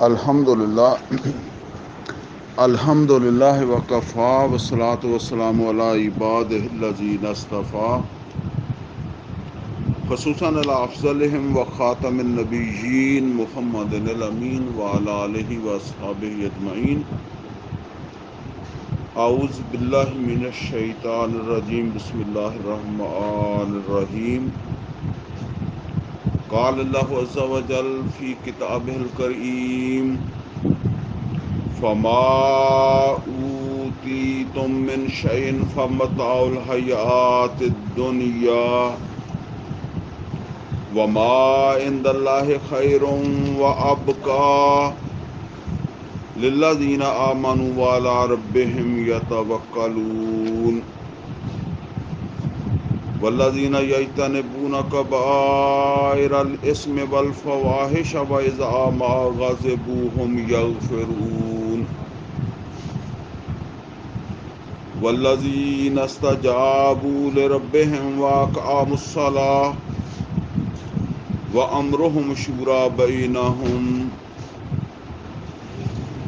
الحمدللہ وکفا والصلاة والسلام علی عبادہ الذین اصطفیٰ خصوصاً علی افضلہم وخاتم النبیین محمد الامین وعلی آلہ واصحابہ اجمعین. اعوذ باللہ من الشیطان الرجیم. بسم اللہ الرحمن الرحیم. قال اللہ عز وجل فی کتابہ الکریم فما اوتیتم من شیء فمتاع الحیاۃ الدنیا وما عند اللہ خیر وابقی للذین آمنوا وعلی ربہم یتوکلون والذین یجتنبون کبائر الاسم والفواحش واذا ما غضبوا هم یغفرون والذین استجابوا لربهم واقاموا الصلاة وامرهم شورى بینہم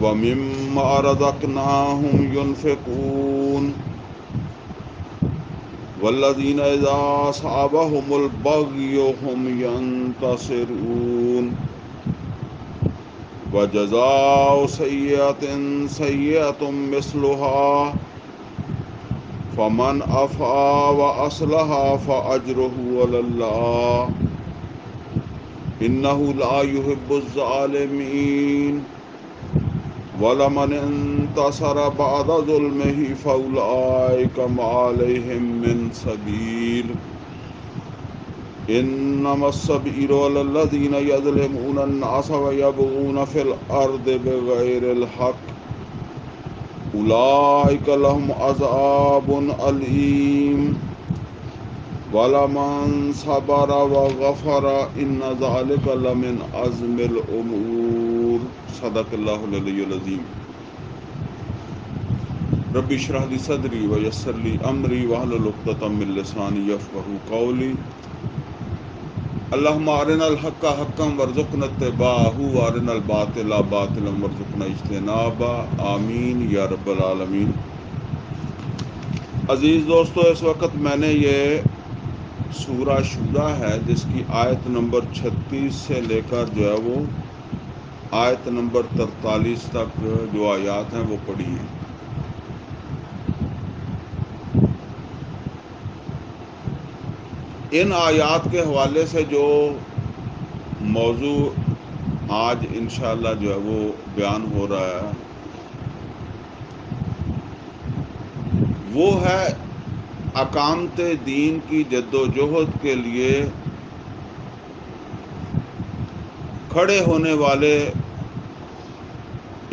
ومما رزقناهم ينفقون والذین اذا اصابهم البغی هم ينتصرون وجزاء سیئۃ سیئۃ مثلها فمن عفا واصلح فاجرہ علی اللہ انہ لا يحب الظالمین وَلَمَنِ انتصر بعد ظلمه فأولئك ما عليهم من سبيل إنما السبيل على الذين يظلمون الناس ويبغون في الأرض بغير الحق أولئك لهم عذاب أليم وَلَمَنْ صَبَرَ وَغَفَرَ إِنَّ ذَلِكَ لَمِنْ عَزْمِ الْأُمُورِ. صدق اللہ العلی العظیم. رب اشرح لی صدری ویسر لی امری واحلل عقدۃ من لسانی یفقہوا قولی. اللہم ارنا الحق حقا وارزقنا اتباعہ وارنا الباطل باطلا وارزقنا اجتنابہ. آمین یا رب العالمین. عزیز دوستو، اس وقت میں نے یہ سورہ شورى ہے جس کی آیت نمبر 36 سے لے کر جو ہے وہ آیت نمبر 43 تک جو آیات ہیں وہ پڑھی ہیں. ان آیات کے حوالے سے جو موضوع آج انشاءاللہ جو ہے وہ بیان ہو رہا ہے وہ ہے اقامت دین کی جد و جہد کے لیے کھڑے ہونے والے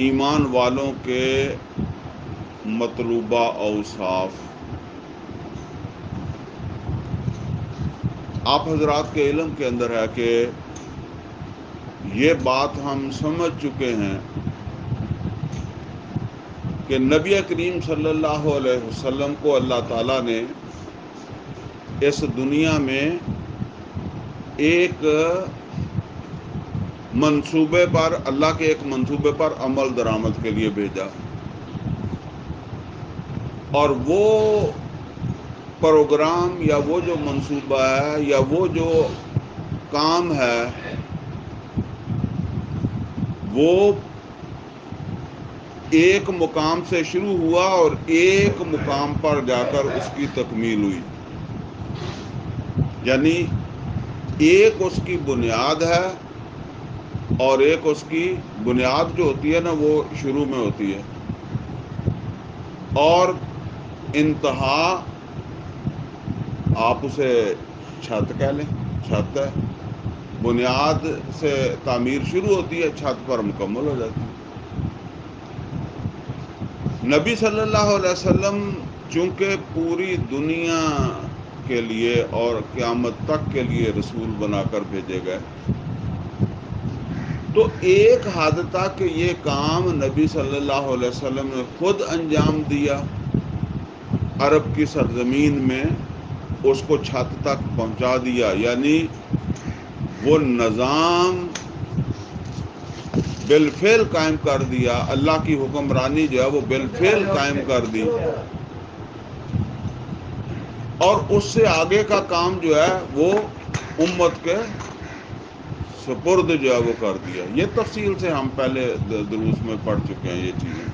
ایمان والوں کے مطلوبہ اوصاف. آپ حضرات کے علم کے اندر ہے کہ یہ بات ہم سمجھ چکے ہیں کہ نبی کریم صلی اللہ علیہ وسلم کو اللہ تعالیٰ نے اس دنیا میں ایک منصوبے پر اللہ کے ایک منصوبے پر عمل درآمد کے لیے بھیجا، اور وہ پروگرام یا وہ جو منصوبہ ہے یا وہ جو کام ہے وہ ایک مقام سے شروع ہوا اور ایک مقام پر جا کر اس کی تکمیل ہوئی. یعنی ایک اس کی بنیاد ہے اور ایک اس کی بنیاد جو ہوتی ہے نا وہ شروع میں ہوتی ہے، اور انتہا آپ اسے چھت کہہ لیں. چھت ہے، بنیاد سے تعمیر شروع ہوتی ہے، چھت پر مکمل ہو جاتی ہے. نبی صلی اللہ علیہ وسلم چونکہ پوری دنیا کے لیے اور قیامت تک کے لیے رسول بنا کر بھیجے گئے، تو ایک حد تک یہ کام نبی صلی اللہ علیہ وسلم نے خود انجام دیا. عرب کی سرزمین میں اس کو چھت تک پہنچا دیا، یعنی وہ نظام بالفعل قائم کر دیا، اللہ کی حکمرانی جو ہے وہ بالفعل قائم کر دی، اور اس سے آگے کا کام جو ہے وہ امت کے سپرد جو ہے وہ کر دیا۔ یہ تفصیل سے ہم پہلے دروس میں پڑھ چکے ہیں یہ چیزیں۔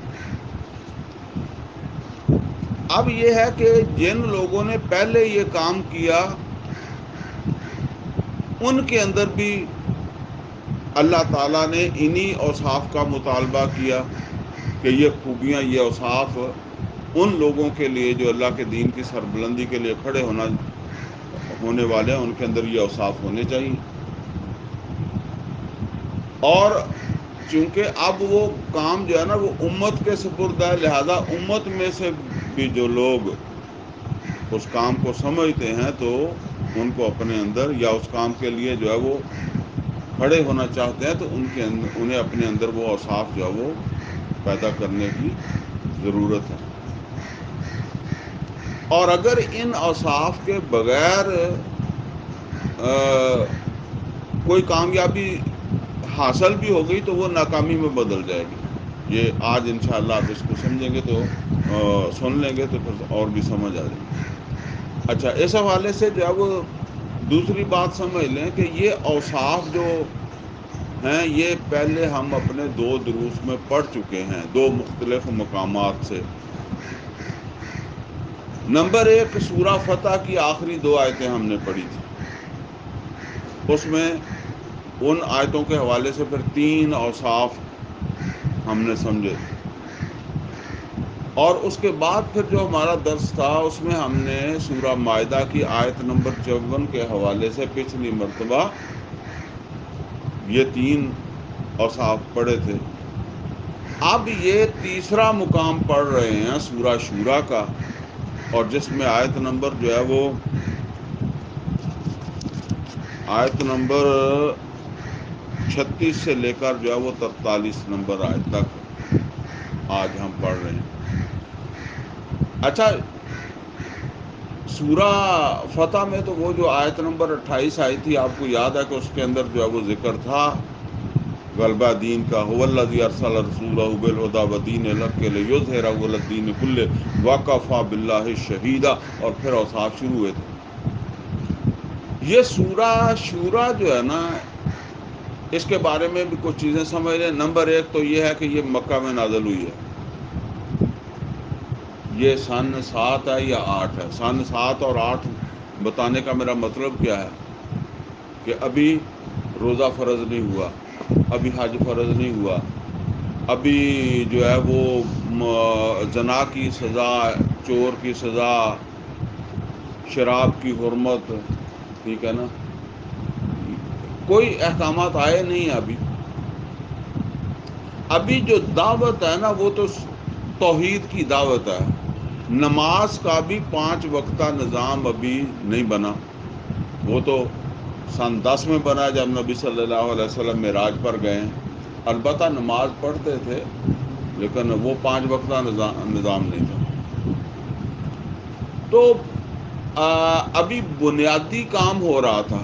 اب یہ ہے کہ جن لوگوں نے پہلے یہ کام کیا ان کے اندر بھی اللہ تعالیٰ نے انہی اوصاف کا مطالبہ کیا کہ یہ خوبیاں، یہ اوصاف ان لوگوں کے لیے جو اللہ کے دین کی سربلندی کے لیے کھڑے ہونے والے ہیں، ان کے اندر یہ اوصاف ہونے چاہیے۔ اور چونکہ اب وہ کام جو ہے نا وہ امت کے سپرد ہے، لہذا امت میں سے بھی جو لوگ اس کام کو سمجھتے ہیں تو ان کو اپنے اندر، یا اس کام کے لیے جو ہے وہ کھڑے ہونا چاہتے ہیں، تو انہیں اپنے اندر وہ اوصاف جو ہے وہ پیدا کرنے کی ضرورت ہے۔ اور اگر ان اوصاف کے بغیر کوئی کامیابی حاصل بھی ہو گئی تو وہ ناکامی میں بدل جائے گی۔ یہ آج انشاءاللہ آپ اس کو سمجھیں گے تو سن لیں گے تو پھر اور بھی سمجھ آ جائے گی۔ اچھا، اس حوالے سے جو ہے وہ دوسری بات سمجھ لیں کہ یہ اوصاف جو ہیں یہ پہلے ہم اپنے 2 دروس میں پڑھ چکے ہیں، 2 مختلف مقامات سے۔ نمبر 1 سورہ فتح کی آخری 2 آیتیں ہم نے پڑھی تھی، اس میں ان آیتوں کے حوالے سے پھر 3 اوصاف ہم نے سمجھے، اور اس کے بعد پھر جو ہمارا درس تھا اس میں ہم نے سورہ مائدہ کی آیت نمبر 54 کے حوالے سے پچھلی مرتبہ یہ 3 اوصاف پڑھے تھے۔ اب یہ تیسرا مقام پڑھ رہے ہیں سورہ شورا کا، اور جس میں آیت نمبر جو ہے وہ آیت نمبر 36 سے لے کر جو ہے وہ 43 نمبر آیت تک آج ہم پڑھ رہے ہیں۔ اچھا، سورہ فتح میں تو وہ جو آیت نمبر 28 آئی تھی، آپ کو یاد ہے کہ اس کے اندر جو ہے وہ ذکر تھا غلبہ دین کا، هو الذی ارسل رسولہ بالہدی ودین الحق لیظہرہ علی الدین کلہ وکفی باللہ شہیدا، اور پھر اوصاف شروع ہوئے تھے۔ یہ سورہ شورا جو ہے نا، اس کے بارے میں بھی کچھ چیزیں سمجھ لیں۔ نمبر 1 تو یہ ہے کہ یہ مکہ میں نازل ہوئی ہے۔ یہ سن 7 ہے یا 8 ہے؟ سن 7 اور 8 بتانے کا میرا مطلب کیا ہے کہ ابھی روزہ فرض نہیں ہوا، ابھی حج فرض نہیں ہوا، ابھی جو ہے وہ زنا کی سزا، چور کی سزا، شراب کی حرمت، ٹھیک ہے نا، کوئی احکامات آئے نہیں ابھی۔ ابھی جو دعوت ہے نا وہ تو توحید کی دعوت ہے۔ نماز کا بھی 5 وقتہ نظام ابھی نہیں بنا، وہ تو سن 10 میں بنا جب نبی صلی اللہ علیہ وسلم معراج پر گئے۔ البتہ نماز پڑھتے تھے لیکن وہ 5 وقتہ نظام نہیں تھا۔ تو ابھی بنیادی کام ہو رہا تھا۔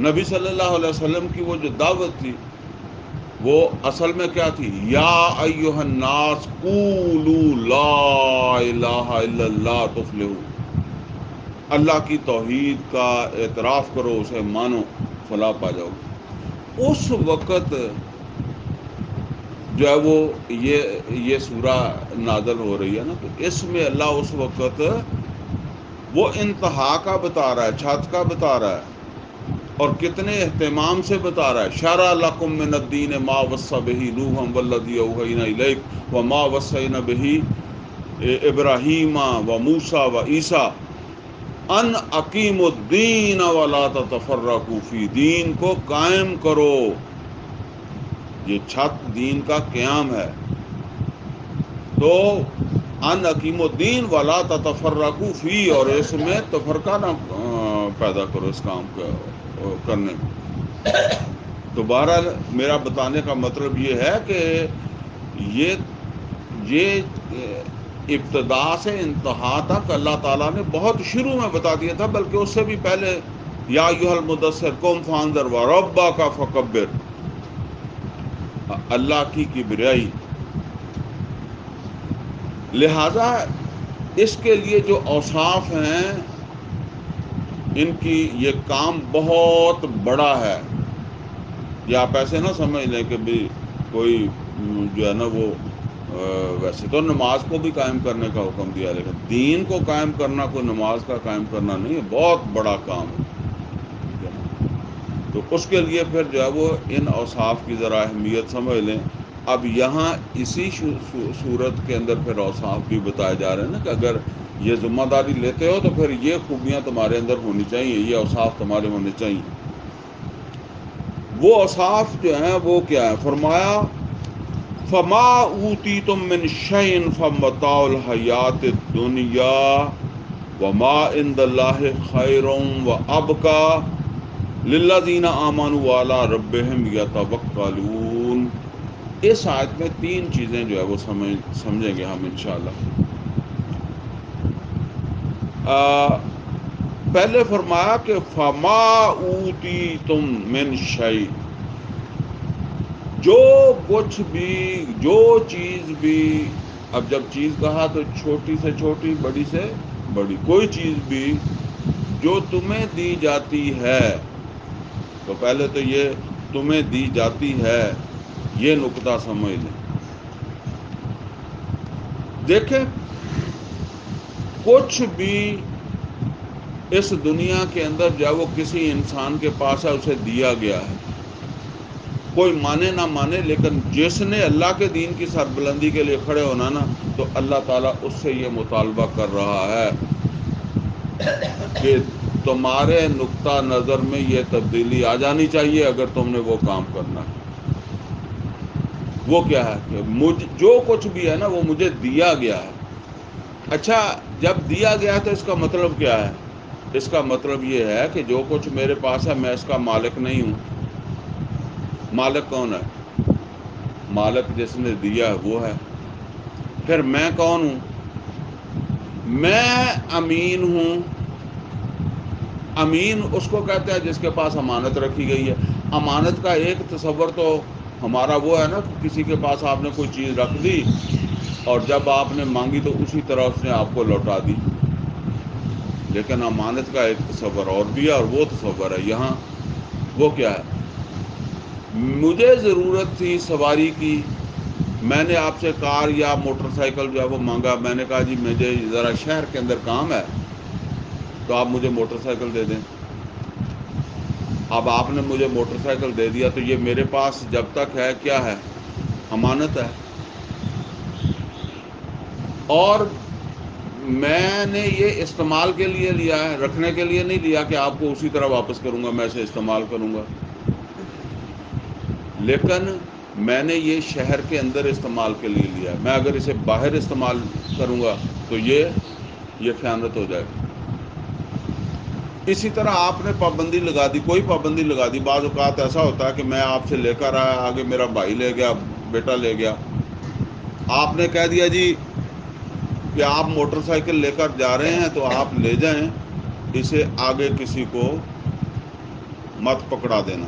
نبی صلی اللہ علیہ وسلم کی وہ جو دعوت تھی وہ اصل میں کیا تھی؟ یا ایھا الناس قولوا لا الہ الا اللہ تفلحوا، اللہ کی توحید کا اعتراف کرو، اسے مانو، فلاح پا جاؤ گے۔ اس وقت جو ہے وہ یہ سورہ نازل ہو رہی ہے نا، تو اس میں اللہ اس وقت وہ انتہا کا بتا رہا ہے، چھت کا بتا رہا ہے، اور کتنے اہتمام سے بتا رہا ہے۔ شرع لکم من الدین ما وصی بہ نوحا والذی اوحینا الیک وما وصینا بہ ابراہیم وموسیٰ وعیسیٰ ان اقیموا الدین ولا تتفرقوا فی، دین کو قائم کرو۔ یہ چھت دین کا قیام ہے، تو ان اقیموا الدین ولا تتفرقوا فی، اور اس میں تفرقہ نہ پیدا کرو اس کام کو کرنے میں۔ دوبارہ میرا بتانے کا مطلب یہ ہے کہ یہ ابتدا سے انتہا تک اللہ تعالیٰ نے بہت شروع میں بتا دیا تھا، بلکہ اس سے بھی پہلے یا ایھا المدثر قم فانذر وربک فکبر، اللہ کی کبریائی. لہذا اس کے لیے جو اوصاف ہیں ان کی یہ کام بہت بڑا ہے. یہ آپ ایسے نہ سمجھ لیں کہ بھی کوئی جو ہے نا وہ ویسے تو نماز کو بھی قائم کرنے کا حکم دیا، لیکن دین کو قائم کرنا کوئی نماز کا قائم کرنا نہیں ہے، بہت بڑا کام ہے. تو اس کے لیے پھر جو ہے وہ ان اوصاف کی ذرا اہمیت سمجھ لیں. اب یہاں اسی صورت کے اندر پھر اوصاف بھی بتائے جا رہے ہیں نا کہ اگر یہ ذمہ داری لیتے ہو تو پھر یہ خوبیاں تمہارے اندر ہونی چاہیے، یہ اوصاف تمہارے ہونے چاہیے. وہ اوصاف جو ہیں وہ کیا ہے؟ فرمایا فما اوتیتم من شیء فمتاع الحیات الدنیا وما عند اللہ خیر وابقی للذین آمنوا وعلی ربہم یتوکلون. اس آیت میں تین چیزیں جو ہے وہ سمجھیں گے ہم انشاءاللہ. پہلے فرمایا کہ فما اوتیتم من شیء، جو کچھ بھی، جو چیز بھی. اب جب چیز کہا تو چھوٹی سے چھوٹی، بڑی سے بڑی، کوئی چیز بھی جو تمہیں دی جاتی ہے. تو پہلے تو یہ تمہیں دی جاتی ہے، یہ نقطہ سمجھ لیں. دیکھیں کچھ بھی اس دنیا کے اندر جو ہے وہ کسی انسان کے پاس ہے، اسے دیا گیا ہے. کوئی مانے نہ مانے، لیکن جس نے اللہ کے دین کی سربلندی کے لیے کھڑے ہونا نا، تو اللہ تعالیٰ اس سے یہ مطالبہ کر رہا ہے کہ تمہارے نقطہ نظر میں یہ تبدیلی آ جانی چاہیے اگر تم نے وہ کام کرنا ہے. وہ کیا ہے کہ جو کچھ بھی ہے نا وہ مجھے دیا گیا ہے. اچھا، جب دیا گیا ہے تو اس کا مطلب کیا ہے؟ اس کا مطلب یہ ہے کہ جو کچھ میرے پاس ہے میں اس کا مالک نہیں ہوں. مالک کون ہے؟ مالک جس نے دیا ہے وہ ہے. پھر میں کون ہوں؟ میں امین ہوں. امین اس کو کہتے ہیں جس کے پاس امانت رکھی گئی ہے. امانت کا ایک تصور تو ہمارا وہ ہے نا کہ کسی کے پاس آپ نے کوئی چیز رکھ دی اور جب آپ نے مانگی تو اسی طرح اس نے آپ کو لوٹا دی. لیکن امانت کا ایک تصور اور بھی ہے، اور وہ تصور ہے یہاں. وہ کیا ہے؟ مجھے ضرورت تھی سواری کی، میں نے آپ سے کار یا موٹر سائیکل جو ہے وہ مانگا. میں نے کہا جی مجھے ذرا شہر کے اندر کام ہے تو آپ مجھے موٹر سائیکل دے دیں. اب آپ نے مجھے موٹر سائیکل دے دیا تو یہ میرے پاس جب تک ہے کیا ہے؟ امانت ہے. اور میں نے یہ استعمال کے لیے لیا ہے، رکھنے کے لیے نہیں لیا کہ آپ کو اسی طرح واپس کروں گا، میں اسے استعمال کروں گا. لیکن میں نے یہ شہر کے اندر استعمال کے لیے لیا ہے. میں اگر اسے باہر استعمال کروں گا تو یہ خیانت ہو جائے گی. اسی طرح آپ نے پابندی لگا دی، کوئی پابندی لگا دی. بعض اوقات ایسا ہوتا ہے کہ میں آپ سے لے کر آیا، آگے میرا بھائی لے گیا، بیٹا لے گیا. آپ نے کہہ دیا جی کہ آپ موٹر سائیکل لے کر جا رہے ہیں تو آپ لے جائیں، اسے آگے کسی کو مت پکڑا دینا.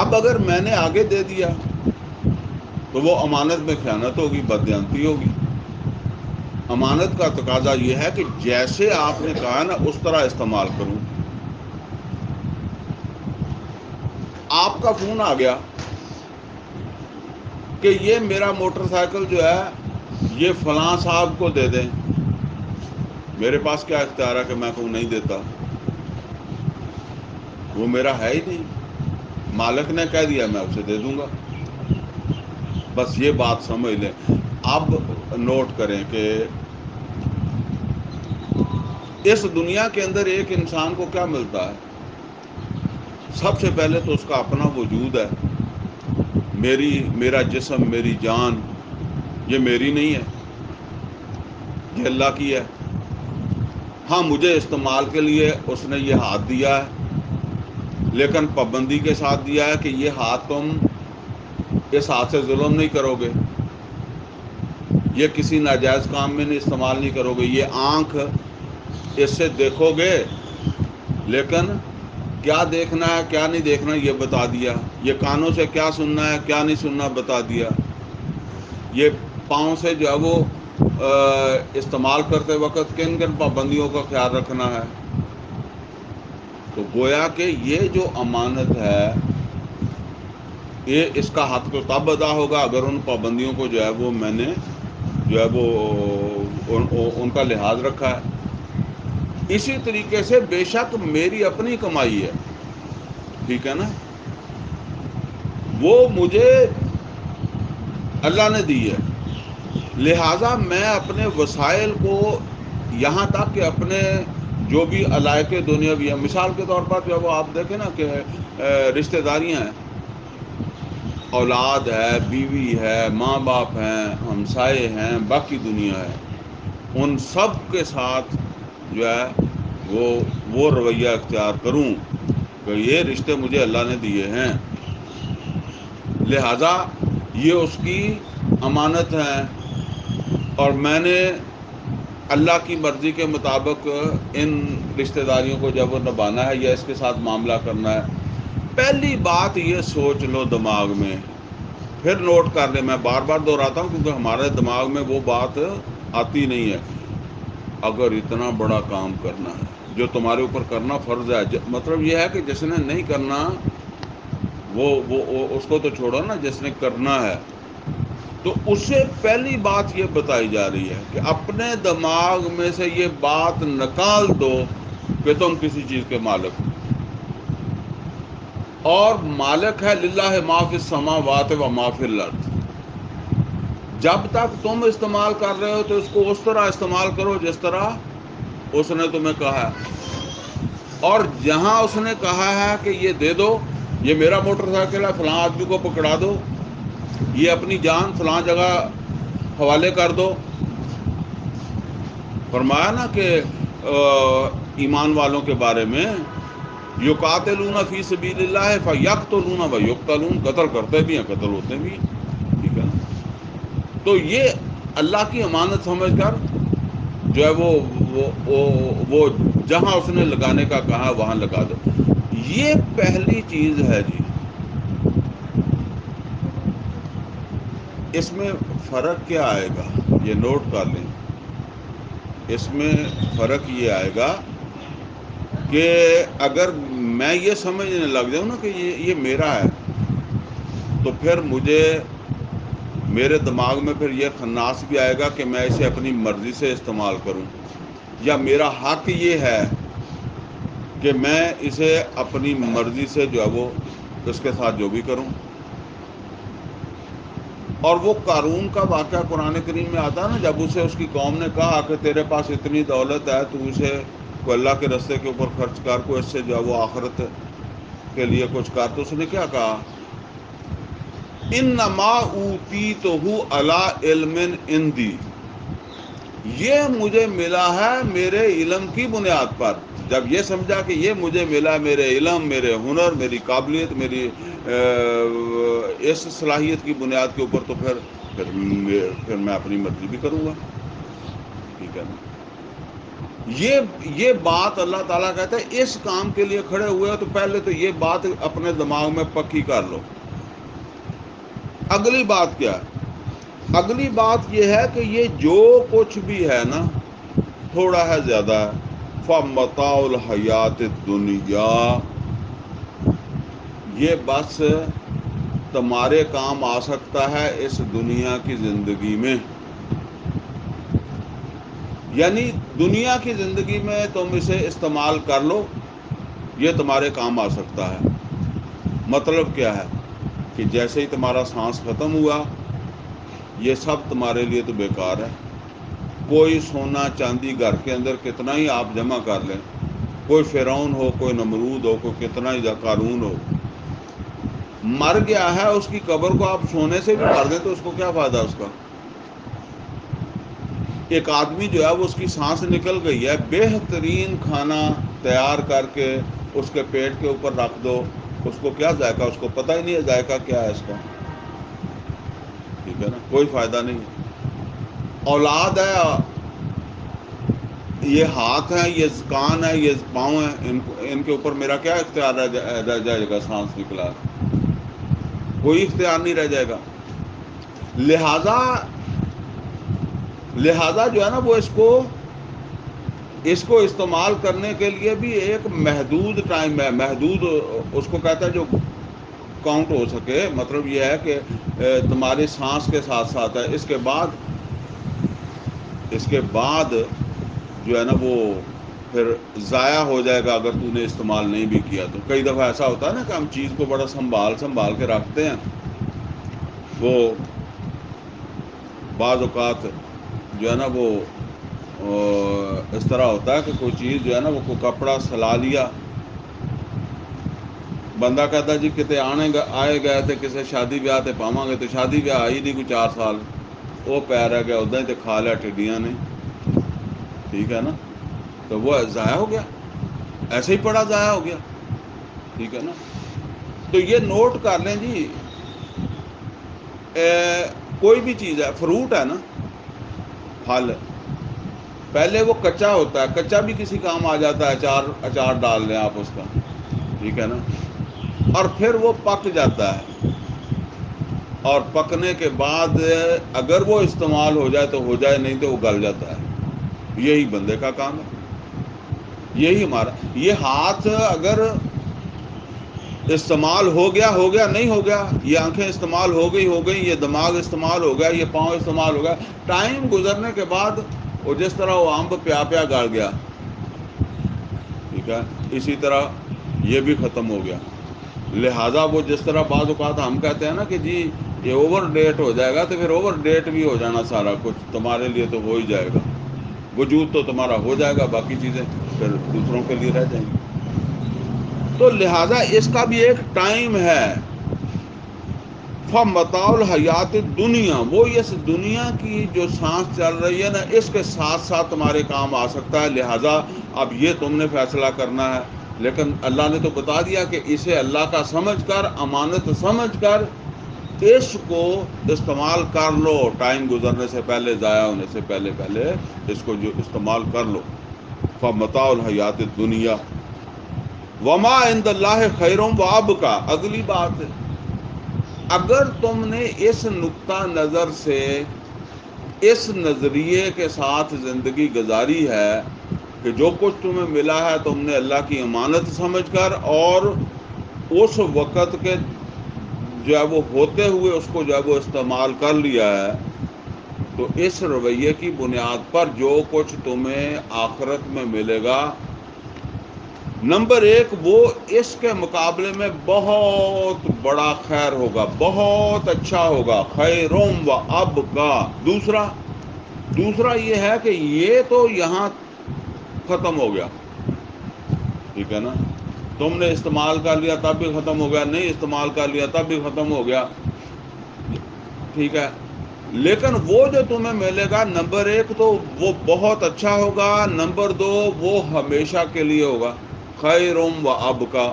اب اگر میں نے آگے دے دیا تو وہ امانت میں خیانت ہوگی، بددیانتی ہوگی. امانت کا تقاضا یہ ہے کہ جیسے آپ نے کہا نا اس طرح استعمال کروں. آپ کا فون آ گیا کہ یہ میرا موٹر سائیکل جو ہے یہ فلاں صاحب کو دے دیں. میرے پاس کیا اختیار ہے کہ میں کہوں نہیں دیتا؟ وہ میرا ہے ہی نہیں. مالک نے کہہ دیا میں اسے دے دوں گا. بس یہ بات سمجھ لیں. اب نوٹ کریں کہ اس دنیا کے اندر ایک انسان کو کیا ملتا ہے؟ سب سے پہلے تو اس کا اپنا وجود ہے. میرا جسم، میری جان، یہ میری نہیں ہے، یہ اللہ کی ہے. ہاں مجھے استعمال کے لیے اس نے یہ ہاتھ دیا ہے، لیکن پابندی کے ساتھ دیا ہے کہ یہ ہاتھ تم اس ہاتھ سے ظلم نہیں کرو گے، یہ کسی ناجائز کام میں نہیں استعمال نہیں کرو گے. یہ آنکھ، اس سے دیکھو گے لیکن کیا دیکھنا ہے کیا نہیں دیکھنا یہ بتا دیا، یہ کانوں سے کیا سننا ہے کیا نہیں سننا بتا دیا، یہ پاؤں سے جو ہے وہ استعمال کرتے وقت کن کن پابندیوں کا خیال رکھنا ہے۔ تو گویا کہ یہ جو امانت ہے یہ اس کا حق تو تب ادا ہوگا اگر ان پابندیوں کو جو ہے وہ میں نے جو ہے وہ ان کا لحاظ رکھا ہے۔ اسی طریقے سے بے شک میری اپنی کمائی ہے، ٹھیک ہے نا، وہ مجھے اللہ نے دی ہے، لہٰذا میں اپنے وسائل کو یہاں تک کہ اپنے جو بھی علائق دنیاوی ہے، مثال کے طور پر جو وہ آپ دیکھیں نا کہ رشتہ داریاں ہیں، اولاد ہے، بیوی ہے، ماں باپ ہیں، ہمسائے ہیں، باقی دنیا ہے، ان سب کے ساتھ جو ہے وہ رویہ اختیار کروں کہ یہ رشتے مجھے اللہ نے دیے ہیں، لہذا یہ اس کی امانت ہے اور میں نے اللہ کی مرضی کے مطابق ان رشتہ داریوں کو جب وہ نبھانا ہے یا اس کے ساتھ معاملہ کرنا ہے۔ پہلی بات یہ سوچ لو دماغ میں، پھر نوٹ کر لیں، میں بار بار دہراتا ہوں کیونکہ ہمارے دماغ میں وہ بات آتی نہیں ہے۔ اگر اتنا بڑا کام کرنا ہے جو تمہارے اوپر کرنا فرض ہے، مطلب یہ ہے کہ جس نے نہیں کرنا وہ اس کو تو چھوڑو نا، جس نے کرنا ہے، تو اس سے پہلی بات یہ بتائی جا رہی ہے کہ اپنے دماغ میں سے یہ بات نکال دو کہ تم کسی چیز کے مالک ہو، اور مالک ہے للہ ما فی السماوات و ما فی الارض۔ جب تک تم استعمال کر رہے ہو تو اس کو اس طرح استعمال کرو جس طرح اس نے تمہیں کہا ہے، اور جہاں اس نے کہا ہے کہ یہ دے دو، یہ میرا موٹر سائیکل ہے فلاں آدمی کو پکڑا دو، یہ اپنی جان فلاں جگہ حوالے کر دو، فرمایا نا کہ ایمان والوں کے بارے میں یقاتلون فی سبیل اللہ فیقتلون و یقتلون، قتل کرتے بھی ہیں قتل ہوتے بھی ہیں، ٹھیک ہے نا، تو یہ اللہ کی امانت سمجھ کر جو ہے وہ جہاں اس نے لگانے کا کہا وہاں لگا دو۔ یہ پہلی چیز ہے جی۔ اس میں فرق کیا آئے گا یہ نوٹ کر لیں، اس میں فرق یہ آئے گا کہ اگر میں یہ سمجھنے لگ جاؤں نا کہ یہ میرا ہے، تو پھر میرے دماغ میں پھر یہ خناس بھی آئے گا کہ میں اسے اپنی مرضی سے استعمال کروں، یا میرا حق یہ ہے کہ میں اسے اپنی مرضی سے جو ہے وہ اس کے ساتھ جو بھی کروں۔ اور وہ قارون کا واقعہ قرآن کریم میں آتا ہے نا، جب اسے اس کی قوم نے کہا کہ تیرے پاس اتنی دولت ہے تو اسے کوئی اللہ کے راستے کے اوپر خرچ کر، کو اس سے جو ہے وہ آخرت کے لیے کچھ کر، تو اس نے کیا کہا، انما اوتیتہ علی علم عندی، یہ مجھے ملا ہے میرے علم کی بنیاد پر۔ جب یہ سمجھا کہ یہ مجھے ملا میرے علم، میرے ہنر، میری قابلیت، میری اس صلاحیت کی بنیاد کے اوپر، تو پھر میں اپنی مرضی بھی کروں گا، ٹھیک ہے نا۔ یہ بات اللہ تعالیٰ کہتا ہے اس کام کے لیے کھڑے ہوئے ہو تو پہلے تو یہ بات اپنے دماغ میں پکی کر لو۔ اگلی بات کیا ہے؟ اگلی بات یہ ہے کہ یہ جو کچھ بھی ہے نا، تھوڑا ہے زیادہ ہے، فَمَتَاعُ الْحَيَاةِ الدُّنْيَا، یہ بس تمہارے کام آ سکتا ہے اس دنیا کی زندگی میں، یعنی دنیا کی زندگی میں تم اسے استعمال کر لو، یہ تمہارے کام آ سکتا ہے۔ مطلب کیا ہے کہ جیسے ہی تمہارا سانس ختم ہوا یہ سب تمہارے لیے تو بیکار ہے۔ کوئی سونا چاندی گھر کے اندر کتنا ہی آپ جمع کر لیں، کوئی فرعون ہو، کوئی نمرود ہو، کوئی کتنا ہی قارون ہو، مر گیا ہے، اس کی قبر کو آپ سونے سے بھی بھر دیں تو اس کو کیا فائدہ اس کا؟ ایک آدمی جو ہے وہ اس کی سانس نکل گئی ہے، بہترین کھانا تیار کر کے اس کے پیٹ کے اوپر رکھ دو، اس کو کیا ذائقہ، اس کو پتہ ہی نہیں ہے ذائقہ کیا ہے اس کا، ٹھیک ہے نا، کوئی فائدہ نہیں۔ اولاد ہے، یہ ہاتھ ہیں، یہ کان ہے، یہ پاؤں ہیں، ان کے اوپر میرا کیا اختیار رہ جائے گا؟ سانس نکلا کوئی اختیار نہیں رہ جائے گا۔ لہذا جو ہے نا وہ اس کو استعمال کرنے کے لیے بھی ایک محدود ٹائم ہے، محدود اس کو کہتا ہے جو کاؤنٹ ہو سکے۔ مطلب یہ ہے کہ تمہاری سانس کے ساتھ ساتھ ہے، اس کے بعد جو ہے نا وہ پھر ضائع ہو جائے گا اگر تو نے استعمال نہیں بھی کیا تو۔ کئی دفعہ ایسا ہوتا ہے نا کہ ہم چیز کو بڑا سنبھال کے رکھتے ہیں، وہ بعض اوقات جو ہے نا وہ اس طرح ہوتا ہے کہ کوئی چیز جو ہے نا وہ کوئی کپڑا سلا لیا، بندہ کہتا ہے جی کتے آئے گئے تھے کسی شادی بیاہ تے پاواں گے، تو شادی بیاہ آئی نہیں کوئی 4 سال، وہ پہ رہ گیا ادا ہی تے کھا لیا ٹڈیاں نے، ٹھیک ہے نا، تو وہ ضائع ہو گیا، ایسے ہی پڑا ضائع ہو گیا، ٹھیک ہے نا۔ تو یہ نوٹ کر لیں جی، کوئی بھی چیز ہے، فروٹ ہے نا، پھل، پہلے وہ کچا ہوتا ہے، کچا بھی کسی کام آ جاتا ہے، اچار ڈال لیں آپ اس کا، ٹھیک ہے نا، اور پھر وہ پک جاتا ہے، اور پکنے کے بعد اگر وہ استعمال ہو جائے تو ہو جائے، نہیں تو وہ گل جاتا ہے۔ یہی بندے کا کام ہے، یہی ہمارا، یہ ہاتھ اگر استعمال ہو گیا نہیں ہو گیا، یہ آنکھیں استعمال ہو گئی، یہ دماغ استعمال ہو گیا، یہ پاؤں استعمال ہو گیا، ٹائم گزرنے کے بعد وہ جس طرح وہ امب پیا گڑ گیا، ٹھیک ہے، اسی طرح یہ بھی ختم ہو گیا۔ لہذا وہ جس طرح بعض اوقات ہم کہتے ہیں نا کہ جی یہ اوور ڈیٹ ہو جائے گا، تو پھر اوور ڈیٹ بھی ہو جانا سارا کچھ تمہارے لیے تو ہو ہی جائے گا، وجود تو تمہارا ہو جائے گا، باقی چیزیں پھر دوسروں کے لیے رہ جائیں گی۔ تو لہذا اس کا بھی ایک ٹائم ہے۔ فَمَتَاعُ الْحَیَاتِ الدُّنْیَا، وہ اس دنیا کی جو سانس چل رہی ہے نا، اس کے ساتھ ساتھ تمہارے کام آ سکتا ہے، لہذا اب یہ تم نے فیصلہ کرنا ہے۔ لیکن اللہ نے تو بتا دیا کہ اسے اللہ کا سمجھ کر، امانت سمجھ کر اس کو استعمال کر لو، ٹائم گزرنے سے پہلے، ضائع ہونے سے پہلے اس کو جو استعمال کر لو۔ فَمَتَاعُ الْحَیَاتِ الدُّنْیَا وَمَا عِندَ اللَّهِ خَیْرٌ وَأَبْقَىٰ۔ اگلی بات ہے، اگر تم نے اس نقطہ نظر سے، اس نظریے کے ساتھ زندگی گزاری ہے کہ جو کچھ تمہیں ملا ہے تم نے اللہ کی امانت سمجھ کر، اور اس وقت کے جو ہے وہ ہوتے ہوئے اس کو جو ہے وہ استعمال کر لیا ہے، تو اس رویے کی بنیاد پر جو کچھ تمہیں آخرت میں ملے گا، نمبر 1 وہ اس کے مقابلے میں بہت بڑا خیر ہوگا، بہت اچھا ہوگا، خیرم و ابقا۔ دوسرا یہ ہے کہ یہ تو یہاں ختم ہو گیا، ٹھیک ہے نا، تم نے استعمال کر لیا تب بھی ختم ہو گیا، نہیں استعمال کر لیا تب بھی ختم ہو گیا، ٹھیک ہے، لیکن وہ جو تمہیں ملے گا، نمبر 1 تو وہ بہت اچھا ہوگا، نمبر 2 وہ ہمیشہ کے لیے ہوگا، خیرم و ابقا۔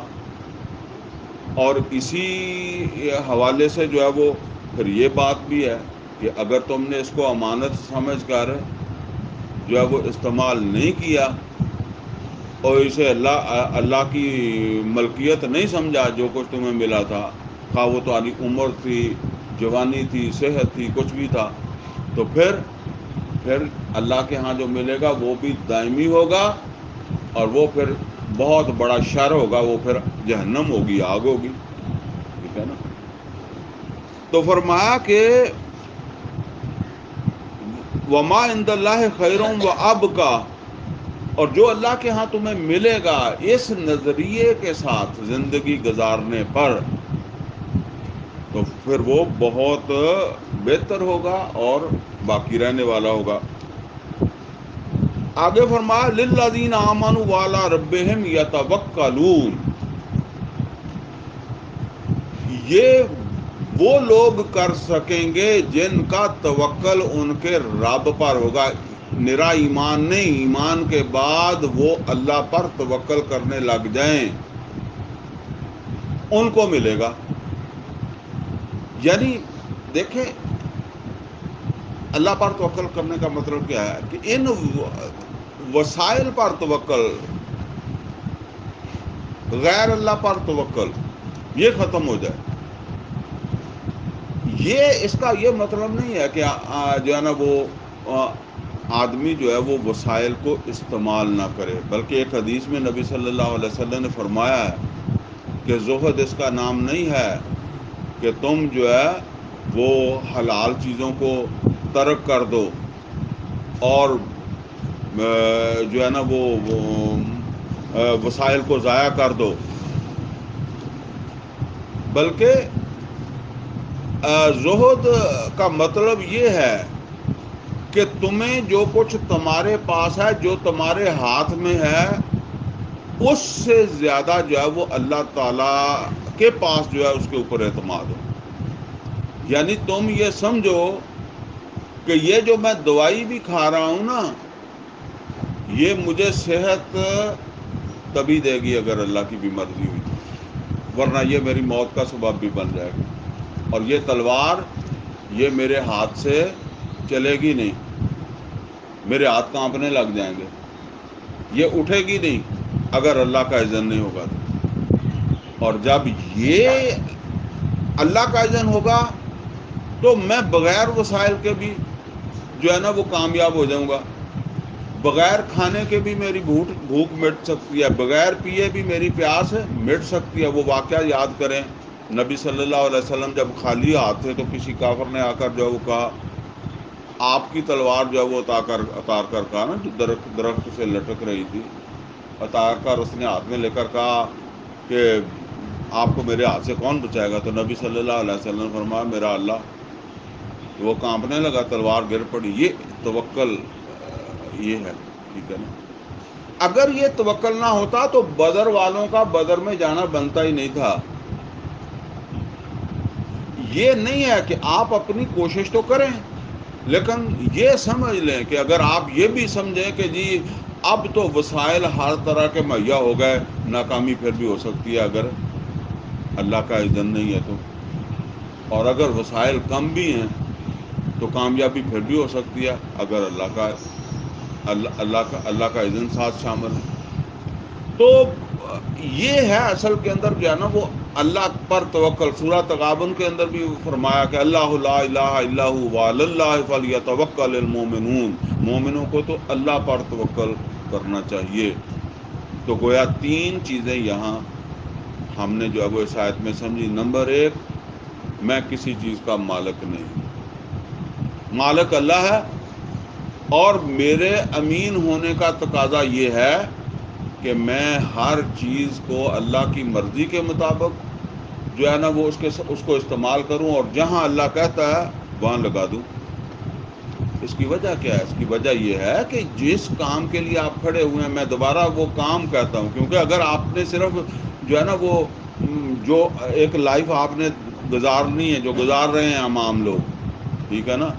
اور اسی حوالے سے جو ہے وہ پھر یہ بات بھی ہے کہ اگر تم نے اس کو امانت سمجھ کر جو ہے وہ استعمال نہیں کیا، اور اسے اللہ کی ملکیت نہیں سمجھا، جو کچھ تمہیں ملا تھا، خواہ وہ تمہاری عمر تھی، جوانی تھی، صحت تھی، کچھ بھی تھا، تو پھر اللہ کے ہاں جو ملے گا وہ بھی دائمی ہوگا، اور وہ پھر بہت بڑا شر ہوگا، وہ پھر جہنم ہوگی، آگ ہوگی، ٹھیک ہے نا۔ تو فرمایا کہ وما عند اللہ خیرم و ابقا، اور جو اللہ کے ہاں تمہیں ملے گا اس نظریے کے ساتھ زندگی گزارنے پر، تو پھر وہ بہت بہتر ہوگا اور باقی رہنے والا ہوگا۔ آگے فرمایا للذین آمنوا وعلی ربہم یتوکلون، یہ وہ لوگ کر سکیں گے جن کا توکل ان کے رب پر ہوگا، نرا ایمان نہیں، ایمان کے بعد وہ اللہ پر توکل کرنے لگ جائیں، ان کو ملے گا۔ یعنی دیکھیں اللہ پر توکل کرنے کا مطلب کیا ہے کہ ان وسائل پر توکل، غیر اللہ پر توکل، یہ ختم ہو جائے. یہ اس کا یہ مطلب نہیں ہے کہ جو ہے نا وہ آدمی جو ہے وہ وسائل کو استعمال نہ کرے، بلکہ ایک حدیث میں نبی صلی اللہ علیہ وسلم نے فرمایا ہے کہ زہد اس کا نام نہیں ہے کہ تم جو ہے وہ حلال چیزوں کو ترک کر دو اور جو ہے نا وہ وسائل کو ضائع کر دو، بلکہ زہد کا مطلب یہ ہے کہ تمہیں جو کچھ تمہارے پاس ہے، جو تمہارے ہاتھ میں ہے، اس سے زیادہ جو ہے وہ اللہ تعالیٰ کے پاس جو ہے اس کے اوپر اعتماد ہو. یعنی تم یہ سمجھو کہ یہ جو میں دوائی بھی کھا رہا ہوں نا، یہ مجھے صحت تبھی دے گی اگر اللہ کی بھی مرضی ہوئی، ورنہ یہ میری موت کا سبب بھی بن جائے گی. اور یہ تلوار یہ میرے ہاتھ سے چلے گی نہیں، میرے ہاتھ کانپنے لگ جائیں گے، یہ اٹھے گی نہیں اگر اللہ کا اذن نہیں ہوگا تو. اور جب یہ اللہ کا اذن ہوگا تو میں بغیر وسائل کے بھی جو ہے نا وہ کامیاب ہو جاؤں گا. بغیر کھانے کے بھی میری بھوک مٹ سکتی ہے، بغیر پیے بھی میری پیاس مٹ سکتی ہے. وہ واقعہ یاد کریں، نبی صلی اللہ علیہ وسلم جب خالی ہاتھ تھے تو کسی کافر نے آ کر جو ہے وہ کہا، آپ کی تلوار جو ہے وہ اتار کر کہا نا، جو درخت سے لٹک رہی تھی، اتار کر اس نے ہاتھ میں لے کر کہا کہ آپ کو میرے ہاتھ سے کون بچائے گا؟ تو نبی صلی اللہ علیہ وسلم نے فرمایا میرا اللہ. وہ کانپنے لگا، تلوار گر پڑی. یہ توکل یہ ہے، ٹھیک ہے نا. اگر یہ توکل نہ ہوتا تو بدر والوں کا بدر میں جانا بنتا ہی نہیں تھا. یہ نہیں ہے کہ آپ اپنی کوشش تو کریں، لیکن یہ سمجھ لیں کہ اگر آپ یہ بھی سمجھیں کہ جی اب تو وسائل ہر طرح کے مہیا ہو گئے، ناکامی پھر بھی ہو سکتی ہے اگر اللہ کا اذن نہیں ہے تو. اور اگر وسائل کم بھی ہیں تو کامیابی پھر بھی ہو سکتی ہے اگر اللہ کا اذن ساتھ شامل ہے. تو یہ ہے اصل کے اندر جو ہے نا وہ اللہ پر توکل. سورہ تغابن کے اندر بھی فرمایا کہ اللہ لا الہ الا هو وعلی اللہ فلیتوکل المؤمنون، مومنوں کو تو اللہ پر توکل کرنا چاہیے. تو گویا تین چیزیں یہاں ہم نے جو ہے وہ اس آیت میں سمجھی. نمبر ایک، میں کسی چیز کا مالک نہیں، مالک اللہ ہے، اور میرے امین ہونے کا تقاضا یہ ہے کہ میں ہر چیز کو اللہ کی مرضی کے مطابق جو ہے نا وہ اس کو استعمال کروں، اور جہاں اللہ کہتا ہے وہاں لگا دوں. اس کی وجہ کیا ہے؟ اس کی وجہ یہ ہے کہ جس کام کے لیے آپ کھڑے ہوئے ہیں، میں دوبارہ وہ کام کہتا ہوں، کیونکہ اگر آپ نے صرف جو ہے نا وہ جو ایک لائف آپ نے گزارنی ہے، جو گزار رہے ہیں ہم عام لوگ، ٹھیک ہے نا،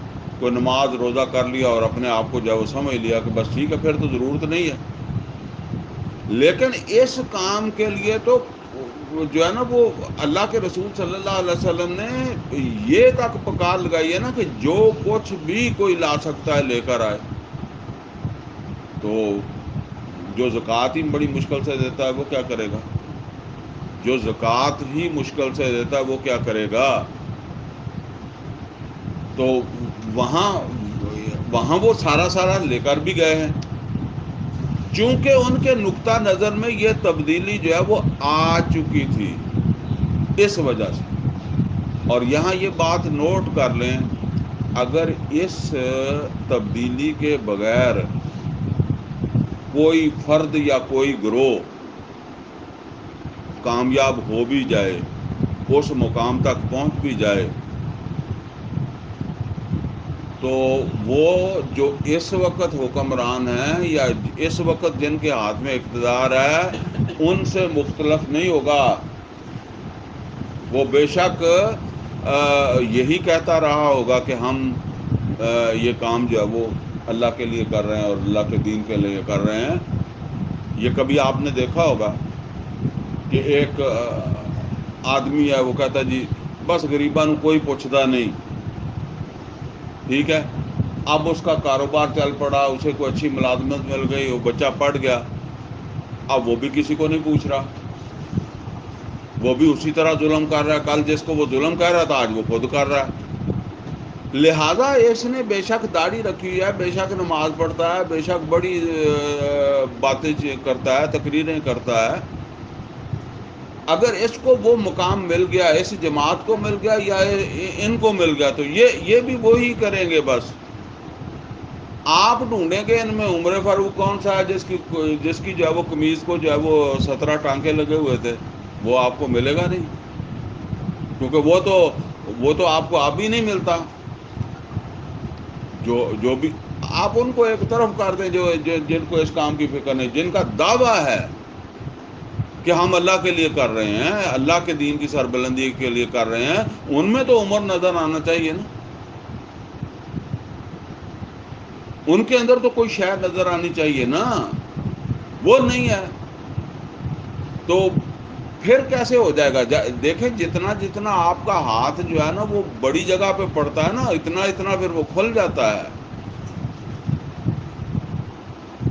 کوئی نماز روزہ کر لیا اور اپنے آپ کو جو ہے وہ سمجھ لیا کہ بس ٹھیک ہے پھر تو ضرورت نہیں ہے. لیکن اس کام کے لیے تو جو ہے نا وہ اللہ کے رسول صلی اللہ علیہ وسلم نے یہ تک پکار لگائی ہے نا کہ جو کچھ بھی کوئی لا سکتا ہے لے کر آئے. تو جو زکوٰۃ ہی بڑی مشکل سے دیتا ہے وہ کیا کرے گا؟ جو زکوٰۃ ہی مشکل سے دیتا ہے وہ کیا کرے گا؟ تو وہاں وہ سارا لے کر بھی گئے ہیں، چونکہ ان کے نقطہ نظر میں یہ تبدیلی جو ہے وہ آ چکی تھی اس وجہ سے. اور یہاں یہ بات نوٹ کر لیں، اگر اس تبدیلی کے بغیر کوئی فرد یا کوئی گروہ کامیاب ہو بھی جائے، اس مقام تک پہنچ بھی جائے، تو وہ جو اس وقت حکمران ہیں یا اس وقت جن کے ہاتھ میں اقتدار ہے ان سے مختلف نہیں ہوگا. وہ بے شک یہی کہتا رہا ہوگا کہ ہم یہ کام جو ہے وہ اللہ کے لیے کر رہے ہیں اور اللہ کے دین کے لیے کر رہے ہیں. یہ کبھی آپ نے دیکھا ہوگا کہ ایک آدمی ہے وہ کہتا جی بس غریباں نو کوئی پوچھتا نہیں، ٹھیک ہے، اب اس کا کاروبار چل پڑا، اسے کوئی اچھی ملازمت مل گئی، وہ بچہ پڑھ گیا، اب وہ بھی کسی کو نہیں پوچھ رہا، وہ بھی اسی طرح ظلم کر رہا ہے، کل جس کو وہ ظلم کر رہا تھا آج وہ خود کر رہا ہے۔ لہذا اس نے بے شک داڑھی رکھی ہوئی ہے، بے شک نماز پڑھتا ہے، بے شک بڑی باتیں کرتا ہے، تقریریں کرتا ہے، اگر اس کو وہ مقام مل گیا، اس جماعت کو مل گیا یا ان کو مل گیا، تو یہ بھی وہی کریں گے بس۔ آپ ڈھونڈیں گے ان میں عمر فاروق کون سا ہے جس کی جو ہے وہ قمیض کو جو ہے وہ 17 ٹانکے لگے ہوئے تھے، وہ آپ کو ملے گا نہیں، کیونکہ وہ تو آپ کو اب ہی نہیں ملتا۔ جو بھی آپ ان کو ایک طرف کر دیں جن کو اس کام کی فکر نہیں، جن کا دعویٰ ہے کہ ہم اللہ کے لیے کر رہے ہیں، اللہ کے دین کی سربلندی کے لیے کر رہے ہیں، ان میں تو عمر نظر آنا چاہیے نا، ان کے اندر تو کوئی شے نظر آنی چاہیے نا، وہ نہیں ہے، تو پھر کیسے ہو جائے گا؟ دیکھیں جتنا جتنا آپ کا ہاتھ جو ہے نا وہ بڑی جگہ پہ پڑتا ہے نا، اتنا اتنا پھر وہ کھل جاتا ہے۔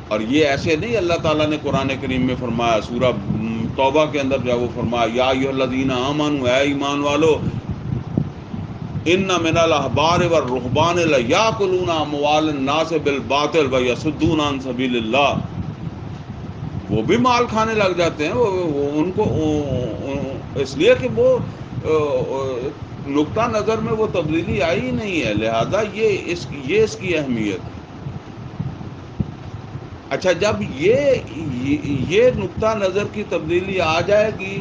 اور یہ ایسے نہیں، اللہ تعالیٰ نے قرآن کریم میں فرمایا، سورہ توبہ کے اندر جو ہے وہ فرمایا، یا ایھا الذین آمنوا، اے ایمان والو، ان من الاحبار والرہبان لیاکلون اموال الناس بالباطل ویصدون عن سبیل اللہ، وہ بھی مال کھانے لگ جاتے ہیں، ان کو اس لیے کہ وہ نقطہ نظر میں وہ تبدیلی آئی ہی نہیں ہے، لہذا یہ اس کی اہمیت ہے۔ اچھا، جب یہ نقطہ نظر کی تبدیلی آ جائے گی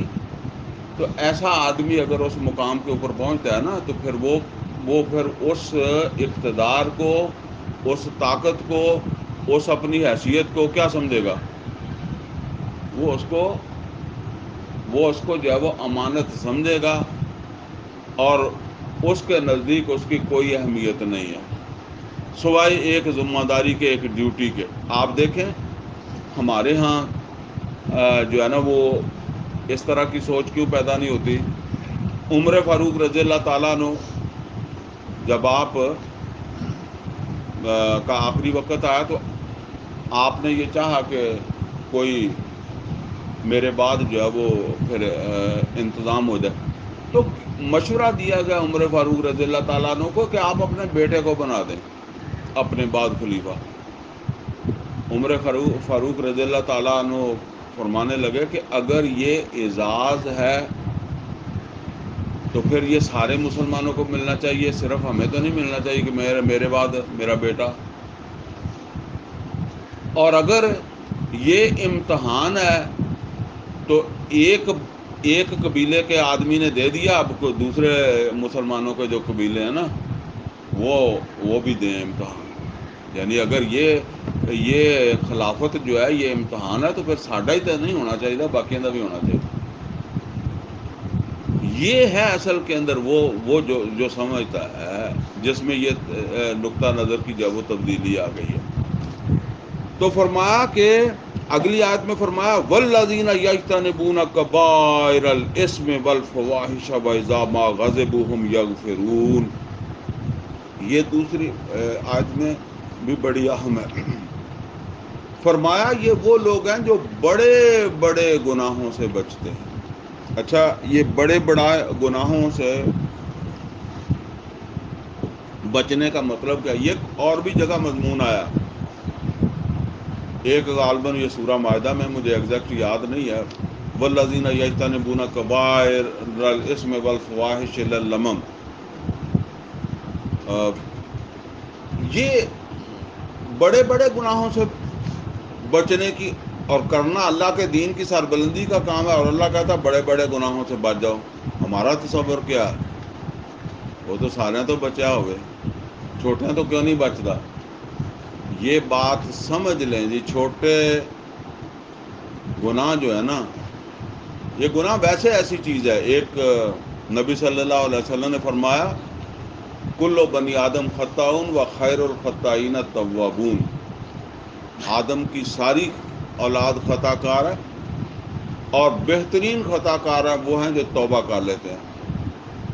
تو ایسا آدمی اگر اس مقام کے اوپر پہنچتا ہے نا، تو پھر وہ پھر اس اقتدار کو، اس طاقت کو، اس اپنی حیثیت کو کیا سمجھے گا؟ وہ اس کو جو ہے وہ امانت سمجھے گا، اور اس کے نزدیک اس کی کوئی اہمیت نہیں ہے سوائے ایک ذمہ داری کے، ایک ڈیوٹی کے۔ آپ دیکھیں ہمارے ہاں جو ہے نا وہ اس طرح کی سوچ کیوں پیدا نہیں ہوتی؟ عمر فاروق رضی اللہ تعالیٰ عنہ، جب آپ کا آخری وقت آیا تو آپ نے یہ چاہا کہ کوئی میرے بعد جو ہے وہ پھر انتظام ہو جائے، تو مشورہ دیا گیا عمر فاروق رضی اللہ تعالیٰ عنہ کو کہ آپ اپنے بیٹے کو بنا دیں اپنے بعد خلیفہ۔ عمر فاروق رضی اللہ تعالیٰ عنہ فرمانے لگے کہ اگر یہ اعزاز ہے تو پھر یہ سارے مسلمانوں کو ملنا چاہیے، صرف ہمیں تو نہیں ملنا چاہیے کہ میرے بعد میرا بیٹا۔ اور اگر یہ امتحان ہے تو ایک قبیلے کے آدمی نے دے دیا، اب دوسرے مسلمانوں کے جو قبیلے ہیں نا وہ بھی دیں امتحان، یعنی اگر یہ خلافت جو ہے یہ امتحان ہے تو پھر ساڈا ہی تو نہیں ہونا چاہیے، باقیوں کا بھی ہونا چاہیے۔ یہ ہے اصل کے اندر وہ جو سمجھتا ہے، جس میں یہ نقطہ نظر کی جو وہ تبدیلی آ گئی ہے۔ تو فرمایا کہ اگلی آیت میں فرمایا والذین یجتنبون کبائر الاسم والفواحش واذا ما غضبوا هم یغفرون، یہ دوسری آیت میں بھی بڑی اہم ہے۔ فرمایا یہ وہ لوگ ہیں جو بڑے بڑے گناہوں سے بچتے ہیں۔ اچھا، یہ بڑے بڑا گناہوں سے بچنے کا مطلب کیا؟ یہ اور بھی جگہ مضمون آیا، ایک غالباً یہ سورہ مائدہ میں، مجھے ایگزیکٹ یاد نہیں ہے، والذین یجتنبون کبائر الاسم والفواحش الا اللمم، یہ بڑے بڑے گناہوں سے بچنے کی اور کرنا اللہ کے دین کی سربلندی کا کام ہے، اور اللہ کہتا ہے بڑے بڑے گناہوں سے بچ جاؤ۔ ہمارا تصور کیا ہے؟ وہ تو سارے تو بچیا ہوئے، چھوٹے تو کیوں نہیں بچتا؟ یہ بات سمجھ لیں جی، چھوٹے گناہ جو ہے نا، یہ گناہ ویسے ایسی چیز ہے، ایک نبی صلی اللہ علیہ وسلم نے فرمایا کل بنی آدم خطاؤن و خیر الخطائین التوابون، آدم کی ساری اولاد خطا کار ہے اور بہترین خطا کار ہے وہ ہیں جو توبہ کر لیتے ہیں۔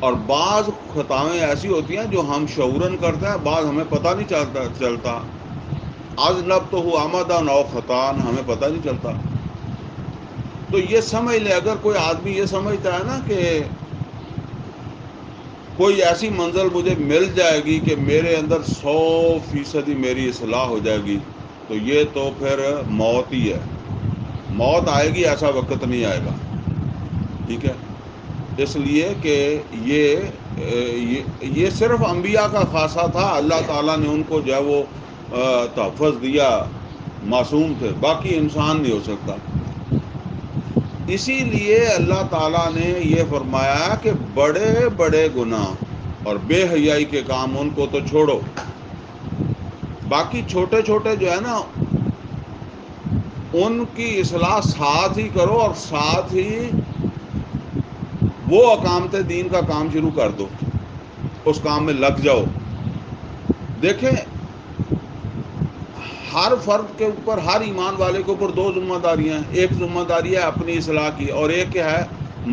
اور بعض خطائیں ایسی ہوتی ہیں جو ہم شعوراً کرتے ہیں، بعض ہمیں پتہ نہیں چلتا. اذنب تو ہوا آمدن او خطان، ہمیں پتہ نہیں چلتا. تو یہ سمجھ لے، اگر کوئی آدمی یہ سمجھتا ہے نا کہ کوئی ایسی منزل مجھے مل جائے گی کہ میرے اندر 100% میری اصلاح ہو جائے گی، تو یہ تو پھر موت ہی ہے. موت آئے گی، ایسا وقت نہیں آئے گا. ٹھیک ہے، اس لیے کہ یہ صرف انبیاء کا خاصہ تھا. اللہ تعالیٰ نے ان کو جو ہے وہ تحفظ دیا، معصوم تھے، باقی انسان نہیں ہو سکتا. اسی لیے اللہ تعالیٰ نے یہ فرمایا کہ بڑے بڑے گناہ اور بے حیائی کے کام ان کو تو چھوڑو، باقی چھوٹے چھوٹے جو ہے نا ان کی اصلاح ساتھ ہی کرو، اور ساتھ ہی وہ اقامت دین کا کام شروع کر دو، اس کام میں لگ جاؤ. دیکھیں، ہر فرد کے اوپر، ہر ایمان والے کے اوپر دو ذمہ داریاں ہیں. ایک ذمہ داری ہے اپنی اصلاح کی، اور ایک کیا ہے؟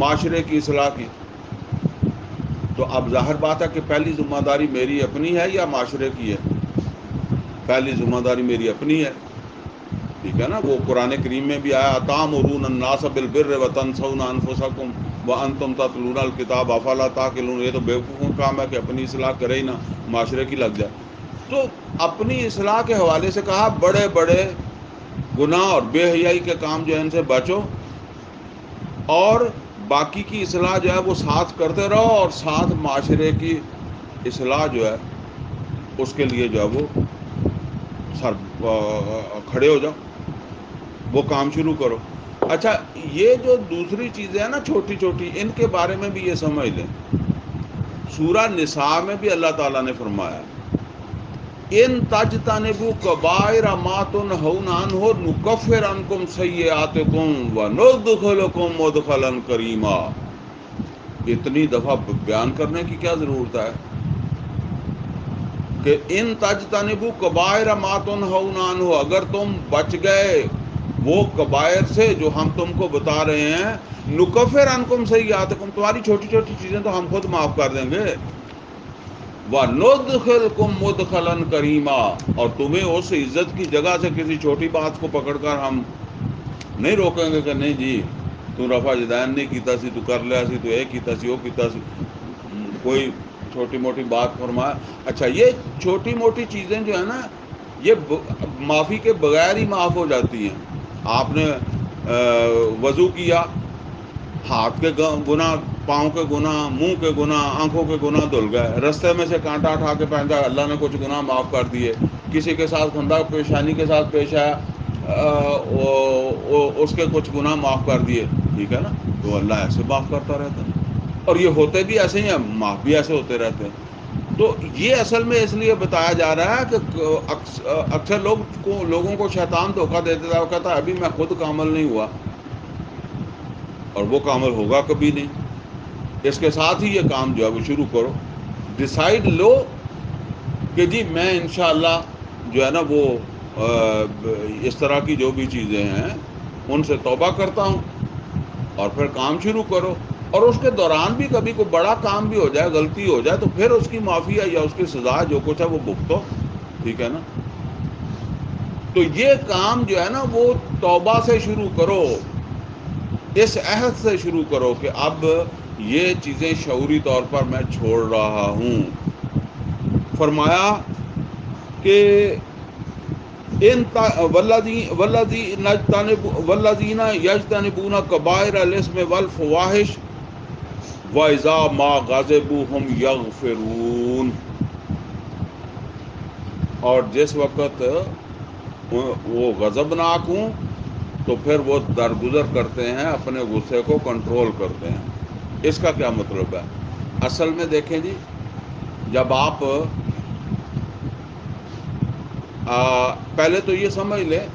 معاشرے کی اصلاح کی. تو اب ظاہر بات ہے کہ پہلی ذمہ داری میری اپنی ہے یا معاشرے کی ہے؟ پہلی ذمہ داری میری اپنی ہے. ٹھیک ہے نا، وہ قرآن کریم میں بھی آیا، تَأْمُرُونَ النَّاسَ بِالْبِرِّ وَتَنْسَوْنَ أَنفُسَكُمْ وَأَنْتُمْ تَتْلُونَ الْكِتَابَ أَفَلَا تَعْقِلُونَ. یہ تو بیوقوفوں کا کام ہے کہ اپنی اصلاح کرے ہی نہ، معاشرے کی لگ جائے. تو اپنی اصلاح کے حوالے سے کہا بڑے بڑے گناہ اور بے حیائی کے کام جو ہے ان سے بچو، اور باقی کی اصلاح جو ہے وہ ساتھ کرتے رہو، اور ساتھ معاشرے کی اصلاح جو ہے اس کے لیے جو ہے وہ سر کھڑے ہو جاؤ، وہ کام شروع کرو. اچھا، یہ جو دوسری چیزیں ہیں نا چھوٹی چھوٹی، ان کے بارے میں بھی یہ سمجھ لیں. سورہ نساء میں بھی اللہ تعالیٰ نے فرمایا، ان تجتنبوا کبائر ما تنہون عنہ نکفر عنکم سیئاتکم وندخلکم مدخلا کریما. اتنی دفعہ بیان کرنے کی کیا ضرورت ہے کہ ان تجتنبوا کبائر ما تنہون عنہ، اگر تم بچ گئے وہ کبائر سے جو ہم تم کو بتا رہے ہیں، نکفر عنکم سیئاتکم، تمہاری چھوٹی چھوٹی چیزیں تو ہم خود معاف کر دیں گے. وَنُدْخِلْكُمْ مُدْخَلًا كَرِيمًا، اور تمہیں اس عزت کی جگہ سے کسی چھوٹی بات کو پکڑ کر ہم نہیں روکیں گے کہ نہیں جی تو رفع جدین نہیں کیتا سی، تو کر لیا سی، تو یہ کیتا سی، وہ کیتا سی. کوئی چھوٹی موٹی بات فرمایا. اچھا، یہ چھوٹی موٹی چیزیں جو ہیں نا، یہ معافی کے بغیر ہی معاف ہو جاتی ہیں. آپ نے وضو کیا، ہاتھ کے گناہ، پاؤں کے گناہ، منہ کے گناہ، آنکھوں کے گناہ دھل گئے. رستے میں سے کانٹا اٹھا کے پہنچا، اللہ نے کچھ گناہ معاف کر دیے. کسی کے ساتھ خندہ پیشانی کے ساتھ پیش آیا، اس کے کچھ گناہ معاف کر دیے. ٹھیک ہے نا، تو اللہ ایسے معاف کرتا رہتا ہے، اور یہ ہوتے بھی ایسے ہی ہیں، معاف بھی ایسے ہوتے رہتے ہیں. تو یہ اصل میں اس لیے بتایا جا رہا ہے کہ اکثر لوگوں کو شیطان دھوکہ دے دیتا ہے. وہ کہتا ہے ابھی میں خود کامل نہیں ہوا، اور وہ کامل ہوگا کبھی نہیں. اس کے ساتھ ہی یہ کام جو ہے وہ شروع کرو. ڈیسائیڈ لو کہ جی میں انشاءاللہ جو ہے نا وہ اس طرح کی جو بھی چیزیں ہیں ان سے توبہ کرتا ہوں، اور پھر کام شروع کرو. اور اس کے دوران بھی کبھی کوئی بڑا کام بھی ہو جائے، غلطی ہو جائے، تو پھر اس کی معافی ہے یا اس کی سزا جو کچھ ہے وہ بھگتو. ٹھیک ہے نا. تو یہ کام جو ہے نا وہ توبہ سے شروع کرو، اس عہد سے شروع کرو کہ اب یہ چیزیں شعوری طور پر میں چھوڑ رہا ہوں. فرمایا کہ والذین یجتنبون کبائر الاسم والفواحش واذا ما غضبوا هم یغفرون. اور جس وقت وہ غضبناک ہوں تو پھر وہ درگزر کرتے ہیں، اپنے غصے کو کنٹرول کرتے ہیں. اس کا کیا مطلب ہے؟ اصل میں دیکھیں جی، جب آپ پہلے تو یہ سمجھ لیں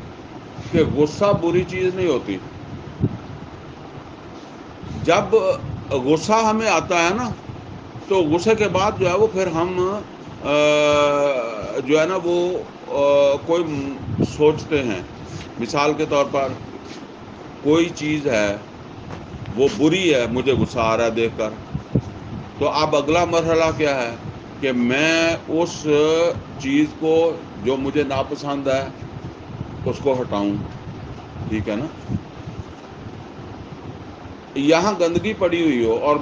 کہ غصہ بری چیز نہیں ہوتی. جب غصہ ہمیں آتا ہے نا، تو غصے کے بعد جو ہے وہ پھر ہم جو ہے نا وہ کوئی سوچتے ہیں. مثال کے طور پر کوئی چیز ہے وہ بری ہے، مجھے غصہ آ رہا ہے دیکھ کر، تو اب اگلا مرحلہ کیا ہے کہ میں اس چیز کو جو مجھے ناپسند ہے اس کو ہٹاؤں. ٹھیک ہے نا. یہاں گندگی پڑی ہوئی ہو اور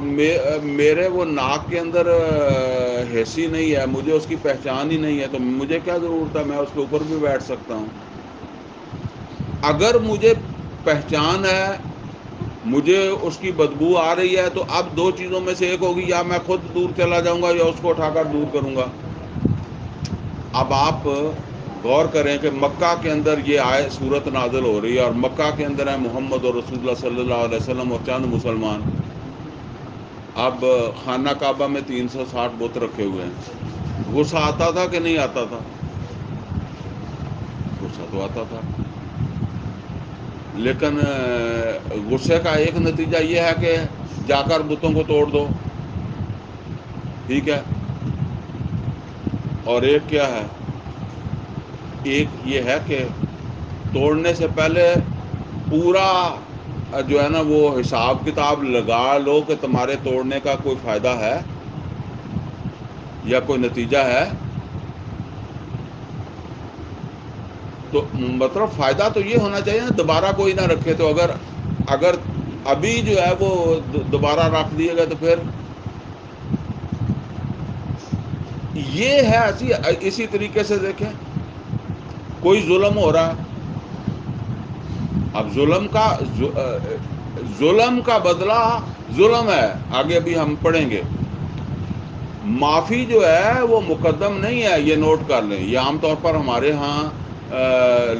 میرے وہ ناک کے اندر حیثی نہیں ہے, مجھے اس کی پہچان ہی نہیں ہے, تو مجھے کیا ضرورت ہے, میں اس کے اوپر بھی بیٹھ سکتا ہوں. اگر مجھے پہچان ہے, مجھے اس کی بدبو آ رہی ہے, تو اب دو چیزوں میں سے ایک ہوگی, یا میں خود دور چلا جاؤں گا یا اس کو اٹھا کر دور کروں گا. اب آپ غور کریں کہ مکہ کے اندر یہ صورت نازل ہو رہی ہے, اور مکہ کے اندر ہے محمد اور رسول اللہ صلی اللہ علیہ وسلم اور چند مسلمان. اب خانہ کعبہ میں 360 بت رکھے ہوئے ہیں. غصہ آتا تھا کہ نہیں آتا تھا؟ غصہ تو آتا تھا. لیکن غصے کا ایک نتیجہ یہ ہے کہ جا کر بتوں کو توڑ دو. ٹھیک ہے. اور ایک کیا ہے, ایک یہ ہے کہ توڑنے سے پہلے پورا جو ہے نا وہ حساب کتاب لگا لو کہ تمہارے توڑنے کا کوئی فائدہ ہے یا کوئی نتیجہ ہے. تو مطلب فائدہ تو یہ ہونا چاہیے نا, دوبارہ کوئی نہ رکھے. تو اگر ابھی جو ہے وہ دوبارہ رکھ دیے گا تو پھر یہ ہے. اسی طریقے سے دیکھیں, کوئی ظلم ہو رہا ہے, اب ظلم کا بدلہ ظلم ہے, آگے ابھی ہم پڑھیں گے. معافی جو ہے وہ مقدم نہیں ہے, یہ نوٹ کر لیں. یہ عام طور پر ہمارے ہاں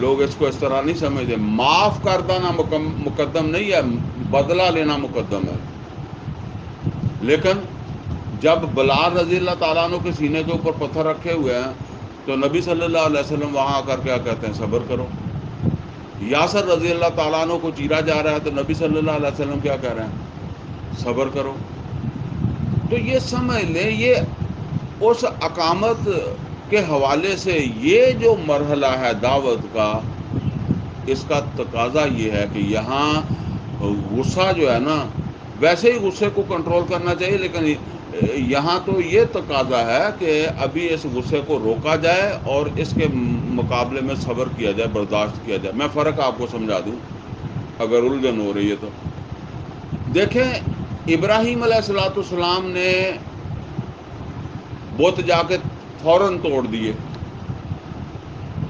لوگ اس کو اس طرح نہیں سمجھتے. معاف کر دینا مقدم نہیں ہے, بدلہ لینا مقدم ہے. لیکن جب بلال رضی اللہ تعالیٰ عنہ کے سینے کے اوپر پتھر رکھے ہوئے ہیں, تو نبی صلی اللہ علیہ وسلم وہاں آ کر کیا کہتے ہیں, صبر کرو. یاسر رضی اللہ تعالیٰ عنہ کو چیرا جا رہا ہے, تو نبی صلی اللہ علیہ وسلم کیا کہہ رہے ہیں, صبر کرو. تو یہ سمجھ لیں, یہ اس اقامت کے حوالے سے یہ جو مرحلہ ہے دعوت کا, اس کا تقاضا یہ ہے کہ یہاں غصہ جو ہے نا, ویسے ہی غصے کو کنٹرول کرنا چاہیے, لیکن یہاں تو یہ تقاضا ہے کہ ابھی اس غصے کو روکا جائے اور اس کے مقابلے میں صبر کیا جائے, برداشت کیا جائے. میں فرق آپ کو سمجھا دوں اگر الجھن ہو رہی ہے تو. دیکھیں, ابراہیم علیہ السلام نے بت جا کے فوراً توڑ دیے.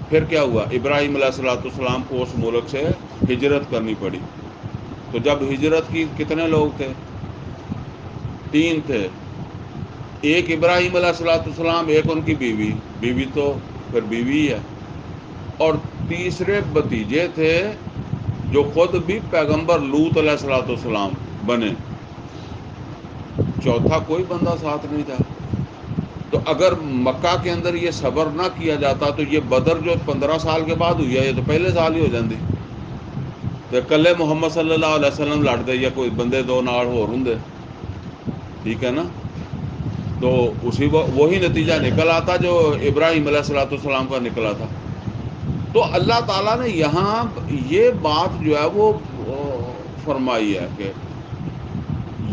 پھر کیا ہوا, ابراہیم علیہ السلام کو اس ملک سے ہجرت کرنی پڑی. تو جب ہجرت کی, کتنے لوگ تھے؟ 3 تھے. ایک ابراہیم علیہ السلام, ایک ان کی بیوی تو پھر بیوی ہی ہے, اور تیسرے بھتیجے تھے جو خود بھی پیغمبر لوط علیہ السلام بنے. چوتھا کوئی بندہ ساتھ نہیں تھا. تو اگر مکہ کے اندر یہ صبر نہ کیا جاتا تو یہ بدر جو 15 سال کے بعد ہوئی ہے, یہ تو پہلے سال ہی ہو جاتی. تو کلے محمد صلی اللہ علیہ وسلم لڑتے یا کوئی بندے دو نال ہور ہوندے. ٹھیک ہے نا. تو وہی نتیجہ نکل آتا جو ابراہیم علیہ السلام کا نکلا تھا. تو اللہ تعالیٰ نے یہاں یہ بات جو ہے وہ فرمائی ہے کہ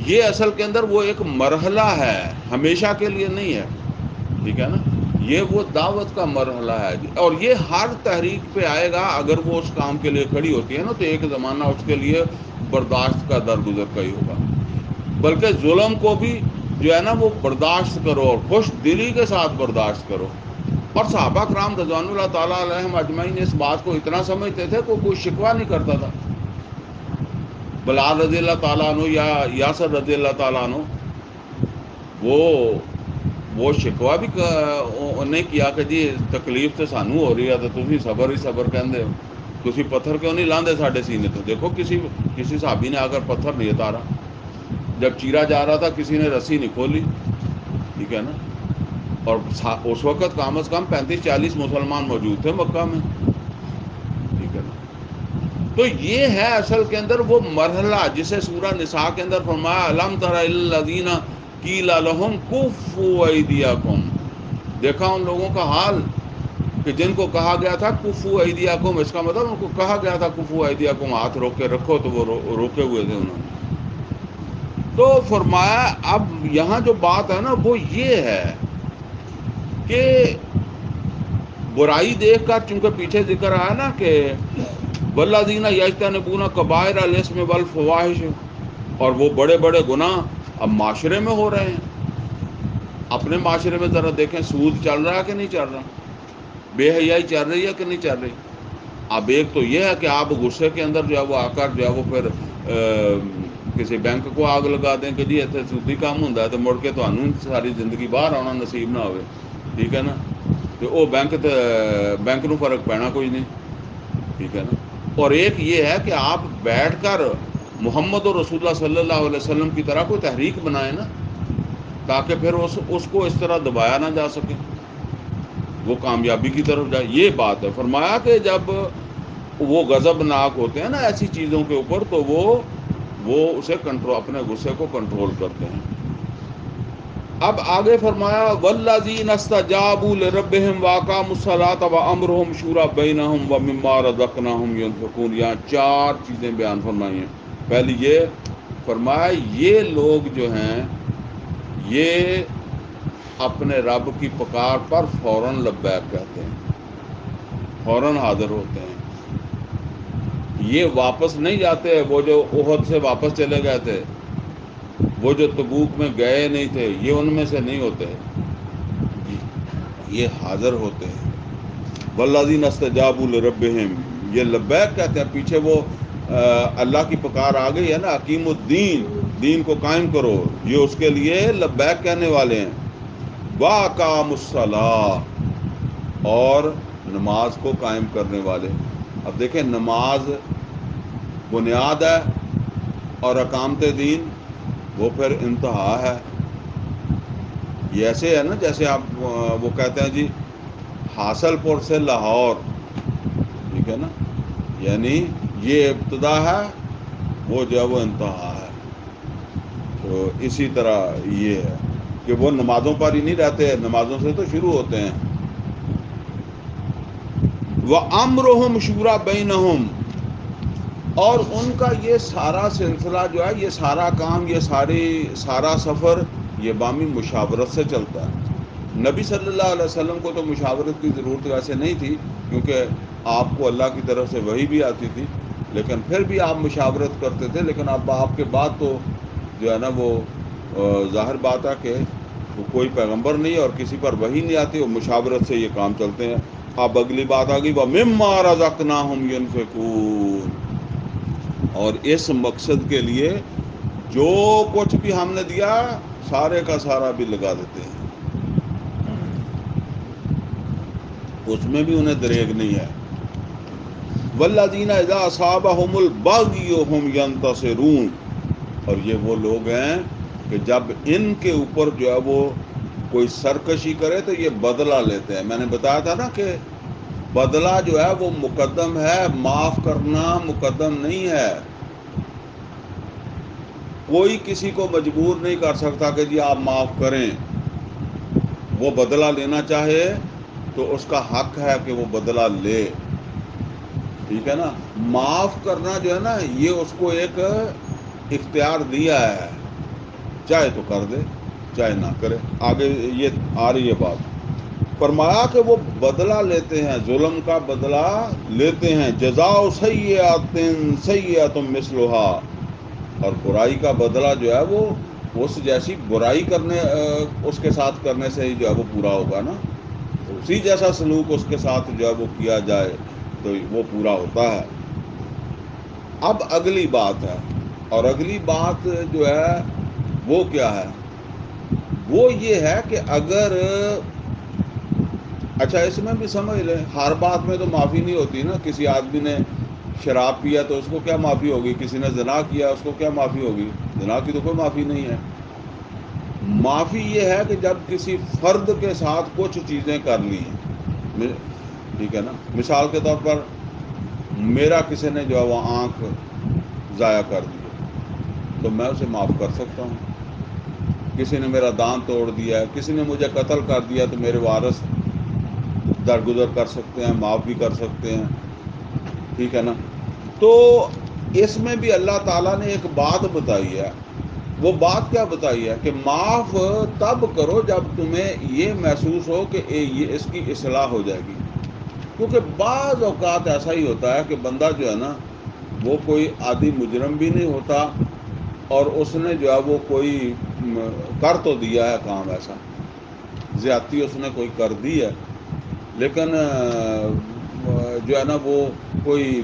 یہ اصل کے اندر وہ ایک مرحلہ ہے, ہمیشہ کے لیے نہیں ہے. ٹھیک ہے نا. یہ وہ دعوت کا مرحلہ ہے, اور یہ ہر تحریک پہ آئے گا. اگر وہ اس کام کے لیے کھڑی ہوتی ہے نا, تو ایک زمانہ اس کے لیے برداشت کا درگزر کا ہی ہوگا. بلکہ ظلم کو بھی جو ہے نا وہ برداشت کرو, اور خوش دلی کے ساتھ برداشت کرو. اور صحابہ کرام رضوان اللہ تعالیٰ علیہم اجمعین اس بات کو اتنا سمجھتے تھے کہ کوئی شکوہ نہیں کرتا تھا. بلال رضی اللہ تعالیٰ عنہ یا یاسر رضی اللہ تعالیٰ عنہ, وہ شکوہ بھی نہیں کیا کہ جی تکلیف تو سانو ہو رہی ہے, تو تھی صبر ہی صبر کہندے ہو, تھی پتھر کیوں نہیں لاندے ساڈے سینے تو. دیکھو کسی صحابی نے آ کر پتھر نہیں اتارا. جب چیرا جا رہا تھا کسی نے رسی نہیں کھولی. ٹھیک ہے نا. اور اس وقت کم از کم 35-40 مسلمان موجود تھے مکہ میں. ٹھیک ہے نا. تو یہ ہے اصل کے اندر وہ مرحلہ جسے سورہ نساء کے اندر فرمایا, الم تر الی الذین قیل لہم کفوا ایدیکم. دیکھا ان لوگوں کا حال کہ جن کو کہا گیا تھا کفوا ایدیکم, اس کا مطلب ان کو کہا گیا تھا کفوا ایدیکم, ہاتھ روک کے رکھو, تو وہ روکے ہوئے تھے انہوں نے. تو فرمایا اب یہاں جو بات ہے نا وہ یہ ہے کہ برائی دیکھ کر، چونکہ پیچھے ذکر آیا نا کہ والذین یجتنبون کبائر الاسم والفواحش، اور وہ بڑے بڑے گناہ اب معاشرے میں ہو رہے ہیں. اپنے معاشرے میں ذرا دیکھیں، سود چل رہا ہے کہ نہیں چل رہا، بے حیائی چل رہی ہے کہ نہیں چل رہی. اب ایک تو یہ ہے کہ آپ غصے کے اندر جو ہے وہ آ کر جو ہے وہ پھر کسی بینک کو آگ لگا دیں کہ جی اتنے سودی کام ہوتا ہے تو مڑ کے تو ساری زندگی باہر آنا نصیب نہ ہوئے. ٹھیک ہے نا، تو وہ بینک نو فرق پینا کوئی نہیں. ٹھیک ہے نا. اور ایک یہ ہے کہ آپ بیٹھ کر محمد اور رسول اللہ صلی اللہ علیہ وسلم کی طرح کوئی تحریک بنائیں نا، تاکہ پھر اس کو اس طرح دبایا نہ جا سکے، وہ کامیابی کی طرف جائے. یہ بات ہے. فرمایا کہ جب وہ غضب ناک ہوتے ہیں نا ایسی چیزوں کے اوپر، تو وہ اسے اپنے غصے کو کنٹرول کرتے ہیں. اب آگے فرمایا والذین استجابوا لربهم واقاموا الصلاۃ وامرهم شورى بینہم ومما رزقناہم ينفقون. یہاں 4 چیزیں بیان فرمائی ہیں. پہلی یہ فرمایا یہ لوگ جو ہیں یہ اپنے رب کی پکار پر فوراً لبیک کہتے ہیں، فوراً حاضر ہوتے ہیں. یہ واپس نہیں جاتے. وہ جو احد سے واپس چلے گئے تھے، وہ جو تبوک میں گئے نہیں تھے، یہ ان میں سے نہیں ہوتے، یہ حاضر ہوتے ہیں. والذین استجابوا لربہم، یہ لبیک کہتے ہیں. پیچھے وہ اللہ کی پکار آ گئی ہے نا، اقیم الدین، دین کو قائم کرو، یہ اس کے لیے لبیک کہنے والے ہیں. واقاموا الصلاۃ، اور نماز کو قائم کرنے والے. اب دیکھیں، نماز بنیاد ہے اور اقامت دین وہ پھر انتہا ہے. یہ ایسے ہے نا جیسے آپ وہ کہتے ہیں جی حاصل پور سے لاہور. ٹھیک ہے نا، یعنی یہ ابتدا ہے، وہ جو ہے وہ انتہا ہے. تو اسی طرح یہ ہے کہ وہ نمازوں پر ہی نہیں رہتے، نمازوں سے تو شروع ہوتے ہیں. وَأَمْرُهُمْ شُورَى بَيْنَهُمْ، اور ان کا یہ سارا سلسلہ جو ہے، یہ سارا کام، یہ سارا سفر یہ بامی مشاورت سے چلتا ہے. نبی صلی اللہ علیہ وسلم کو تو مشاورت کی ضرورت ویسے نہیں تھی، کیونکہ آپ کو اللہ کی طرف سے وحی بھی آتی تھی، لیکن پھر بھی آپ مشاورت کرتے تھے. لیکن اب آپ کے بعد تو جو ہے نا وہ ظاہر بات ہے کہ وہ کوئی پیغمبر نہیں اور کسی پر وحی نہیں آتی، اور مشاورت سے یہ کام چلتے ہیں. اب اگلی بات آ گئی وَمِمَّا رَزَقْنَاهُمْ يُنْفِقُونَ، اور اس مقصد کے لیے جو کچھ بھی ہم نے دیا سارے کا سارا بھی لگا دیتے ہیں، اس میں بھی انہیں دریغ نہیں ہے. وَالَّذِينَ إِذَا أَصَابَهُمُ الْبَغْيُ هُمْ يَنْتَصِرُونَ، اور یہ وہ لوگ ہیں کہ جب ان کے اوپر جو ہے وہ کوئی سرکشی کرے تو یہ بدلہ لیتے ہیں. میں نے بتایا تھا نا کہ بدلہ جو ہے وہ مقدم ہے، معاف کرنا مقدم نہیں ہے. کوئی کسی کو مجبور نہیں کر سکتا کہ جی آپ معاف کریں. وہ بدلہ لینا چاہے تو اس کا حق ہے کہ وہ بدلہ لے. ٹھیک ہے نا. معاف کرنا جو ہے نا یہ اس کو ایک اختیار دیا ہے، چاہے تو کر دے چاہے نہ کرے. آگے یہ آ رہی ہے بات. فرمایا کہ وہ بدلہ لیتے ہیں، ظلم کا بدلہ لیتے ہیں. جزاء سیئۃ سیئۃ مثلھا، اور برائی کا بدلہ جو ہے وہ اس جیسی برائی کرنے اس کے ساتھ کرنے سے ہی جو ہے وہ پورا ہوگا نا. اسی جیسا سلوک اس کے ساتھ جو ہے وہ کیا جائے تو وہ پورا ہوتا ہے. اب اگلی بات ہے، اور اگلی بات جو ہے وہ کیا ہے؟ وہ یہ ہے کہ اگر اچھا اس میں بھی سمجھ لیں، ہر بات میں تو معافی نہیں ہوتی نا. کسی آدمی نے شراب پیا تو اس کو کیا معافی ہوگی؟ کسی نے زنا کیا اس کو کیا معافی ہوگی؟ زنا کی تو کوئی معافی نہیں ہے. معافی یہ ہے کہ جب کسی فرد کے ساتھ کچھ چیزیں کر لی ہیں. ٹھیک ہے نا. مثال کے طور پر میرا کسی نے جو ہے وہ آنکھ ضائع کر دی تو میں اسے معاف کر سکتا ہوں. کسی نے میرا دانت توڑ دیا ہے، کسی نے مجھے قتل کر دیا تو میرے وارث درگزر کر سکتے ہیں، معاف بھی کر سکتے ہیں. ٹھیک ہے نا. تو اس میں بھی اللہ تعالیٰ نے ایک بات بتائی ہے وہ بات کیا بتائی ہے کہ معاف تب کرو جب تمہیں یہ محسوس ہو کہ یہ اس کی اصلاح ہو جائے گی. کیونکہ بعض اوقات ایسا ہی ہوتا ہے کہ بندہ جو ہے نا وہ کوئی عادی مجرم بھی نہیں ہوتا، اور اس نے جو ہے وہ کوئی کر تو دیا ہے کام، ایسا زیادتی اس نے کوئی کر دی ہے، لیکن جو ہے نا وہ کوئی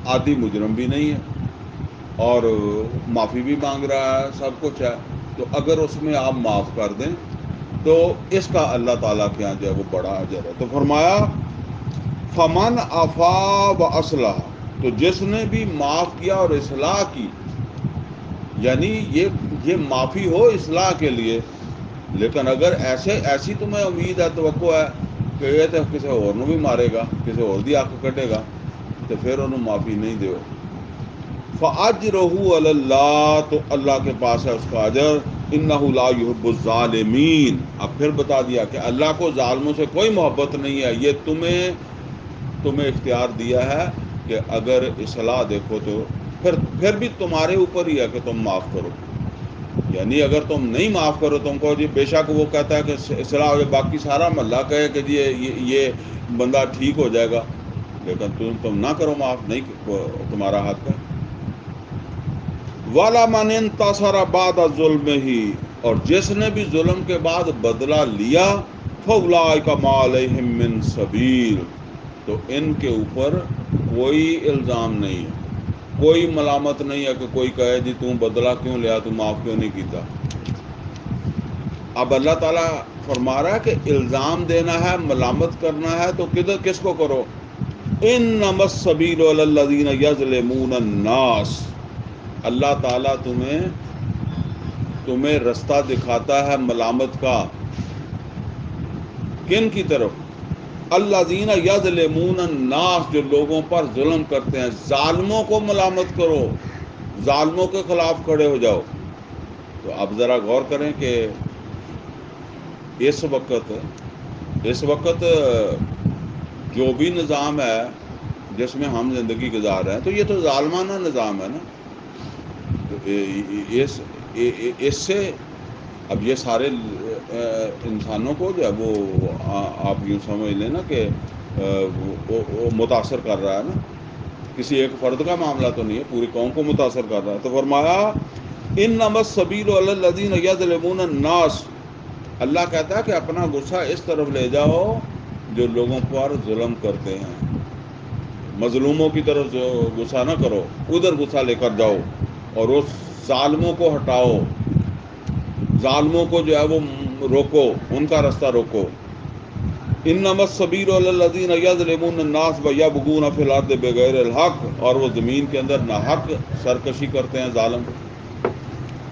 عادی مجرم بھی نہیں ہے اور معافی بھی مانگ رہا ہے، سب کچھ ہے. تو اگر اس میں آپ معاف کر دیں تو اس کا اللہ تعالیٰ کے یہاں جو ہے وہ بڑا اجر ہے. تو فرمایا فمن عفا و اصلح، تو جس نے بھی معاف کیا اور اصلاح کی، یعنی یہ معافی ہو اصلاح کے لیے، لیکن اگر ایسی تمہیں امید ہے، توقع ہے کہ یہ تو کسی اور نو بھی مارے گا، کسی اور دی آنکھ کٹے گا، تو پھر انہوں معافی نہیں دیو. فَأَجْرُهُ عَلَى اللَّهِ، تو اللہ کے پاس ہے اس کا اجر. إِنَّهُ لَا يُحِبُّ الظَّالِمِينَ. اب پھر بتا دیا کہ اللہ کو ظالموں سے کوئی محبت نہیں ہے. یہ تمہیں اختیار دیا ہے کہ اگر اصلاح دیکھو تو پھر بھی تمہارے اوپر ہی ہے کہ تم معاف کرو. یعنی اگر تم نہیں معاف کرو، تم کو جی بے شک وہ کہتا ہے کہ اصلاح ہو جائے، باقی سارا محلہ کہے کہ جی یہ بندہ ٹھیک ہو جائے گا، لیکن تم نہ کرو معاف، نہیں تمہارا حق ہے. والا من انتصر بعد ظلمه، اور جس نے بھی ظلم کے بعد بدلہ لیا، فاولئک ما علیہم من سبیل، تو ان کے اوپر کوئی الزام نہیں ہے، کوئی ملامت نہیں ہے کہ کوئی کہے جی تم بدلہ کیوں لیا، تم معاف کیوں نہیں کیتا. اب اللہ تعالیٰ فرما رہا ہے کہ الزام دینا ہے، ملامت کرنا ہے تو کس کو کرو. انما السبیل علی الذین یظلمون الناس، اللہ تعالیٰ تمہیں رستہ دکھاتا ہے ملامت کا. کن کی طرف؟ الذین یظلمون الناس، جو لوگوں پر ظلم کرتے ہیں. ظالموں کو ملامت کرو، ظالموں کے خلاف کھڑے ہو جاؤ. تو اب ذرا غور کریں کہ اس وقت جو بھی نظام ہے جس میں ہم زندگی گزار رہے ہیں، تو یہ تو ظالمانہ نظام ہے نا. اس سے اب یہ سارے انسانوں کو جو ہے وہ آپ یوں سمجھ لیں نا کہ وہ متاثر کر رہا ہے نا. کسی ایک فرد کا معاملہ تو نہیں ہے، پوری قوم کو متاثر کر رہا ہے. تو فرمایا انما السبیل علی الذین یظلمون الناس، اللہ کہتا ہے کہ اپنا غصہ اس طرف لے جاؤ جو لوگوں پر ظلم کرتے ہیں. مظلوموں کی طرف غصہ نہ کرو، ادھر غصہ لے کر جاؤ اور اس ظالموں کو ہٹاؤ، ظالموں کو جو ہے وہ روکو، ان کا رستہ روکو. انما السبیل علی الذین یظلمون الناس ویبغون فی الارض بغیر الحق، اور وہ زمین کے اندر ناحق سرکشی کرتے ہیں ظالم.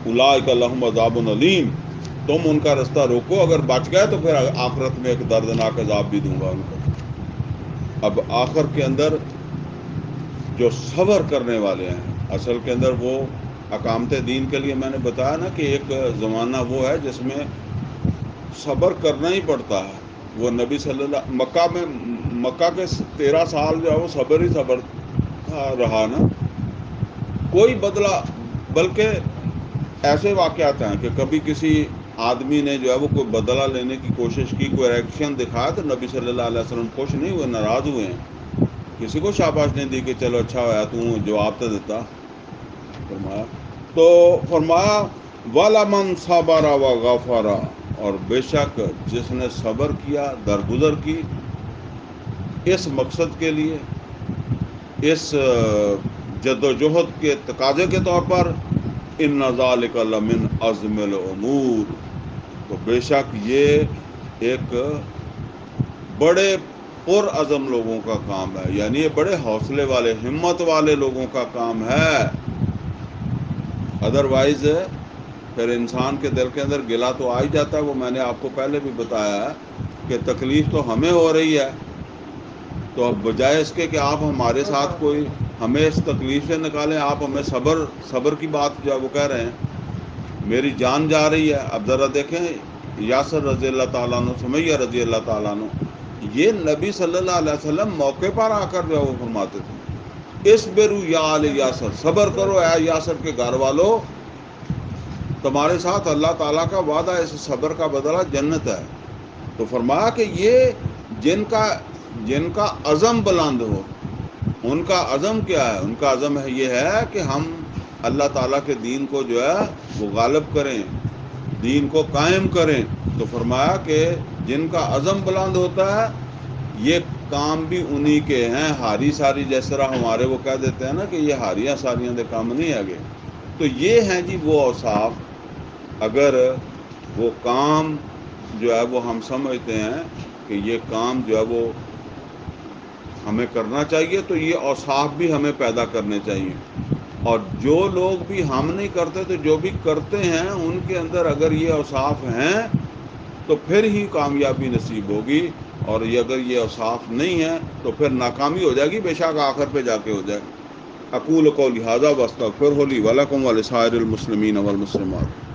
اولئک لہم عذاب علیم، تم ان کا رستہ روکو، اگر بچ گئے تو پھر آخرت میں ایک دردناک عذاب بھی دوں گا ان کو. اب آخر کے اندر جو صبر کرنے والے ہیں، اصل کے اندر وہ اقامت دین کے لیے میں نے بتایا نا کہ ایک زمانہ وہ ہے جس میں صبر کرنا ہی پڑتا ہے. وہ نبی صلی اللہ مکہ کے 13 سال جو ہے وہ صبر ہی صبر رہا نا، کوئی بدلہ. بلکہ ایسے واقعات ہیں کہ کبھی کسی آدمی نے جو ہے وہ کوئی بدلہ لینے کی کوشش کی، کوئی ایکشن دکھایا تو نبی صلی اللہ علیہ وسلم خوش نہیں ہوئے، ناراض ہوئے ہیں. کسی کو شاباش نہیں دی کہ چلو اچھا ہوا تو جواب تو دیتا. فرمایا وَلَمَنْ صَبَرَ وَغَفَرَ، اور بے شک جس نے صبر کیا، درگزر کی اس مقصد کے لیے، اس جد و جہد کے تقاضے کے طور پر، ان ذالک لمن عزم الامور، تو بے شک یہ ایک بڑے پرعزم لوگوں کا کام ہے، یعنی یہ بڑے حوصلے والے، ہمت والے لوگوں کا کام ہے. ادروائز پھر انسان کے دل کے اندر گلا تو آ ہی جاتا ہے. وہ میں نے آپ کو پہلے بھی بتایا ہے کہ تکلیف تو ہمیں ہو رہی ہے، تو اب بجائے اس کے کہ آپ ہمارے ساتھ کوئی ہمیں اس تکلیف سے نکالیں، آپ ہمیں صبر کی بات جو ہے وہ کہہ رہے ہیں. میری جان جا رہی ہے. اب ذرا دیکھیں یاسر رضی اللہ تعالیٰ عنہ، سمیہ رضی اللہ تعالیٰ عنہ، یہ نبی صلی اللہ علیہ وسلم موقع پر آ کر جو ہے وہ فرماتے تھے اصبروا یا آل یاسر، صبر کرو اے یاسر کے گھر والو، تمہارے ساتھ اللہ تعالیٰ کا وعدہ ہے، اس صبر کا بدلہ جنت ہے۔ تو فرمایا کہ یہ جن کا عزم بلند ہو، ان کا عزم کیا ہے؟ ان کا عزم یہ ہے کہ ہم اللہ تعالیٰ کے دین کو جو ہے وہ غالب کریں، دین کو قائم کریں۔ تو فرمایا کہ جن کا عزم بلند ہوتا ہے یہ کام بھی انہی کے ہیں۔ ہاری ساری جس طرح ہمارے وہ کہہ دیتے ہیں نا کہ یہ ہاریاں ساریاں دے کام نہیں آگے، تو یہ ہیں جی وہ اوصاف۔ اگر وہ کام جو ہے وہ ہم سمجھتے ہیں کہ یہ کام جو ہے وہ ہمیں کرنا چاہیے، تو یہ اوصاف بھی ہمیں پیدا کرنے چاہیے۔ اور جو لوگ بھی ہم نہیں کرتے تو جو بھی کرتے ہیں ان کے اندر اگر یہ اوصاف ہیں تو پھر ہی کامیابی نصیب ہوگی، اور یہ اگر یہ اوصاف نہیں ہیں تو پھر ناکامی ہو جائے گی، بے شک آخر پہ جا کے ہو جائے گی۔ اقول قولی ھذا واستغفرہ لی ولکم ولسائر المسلمین والمسلمات۔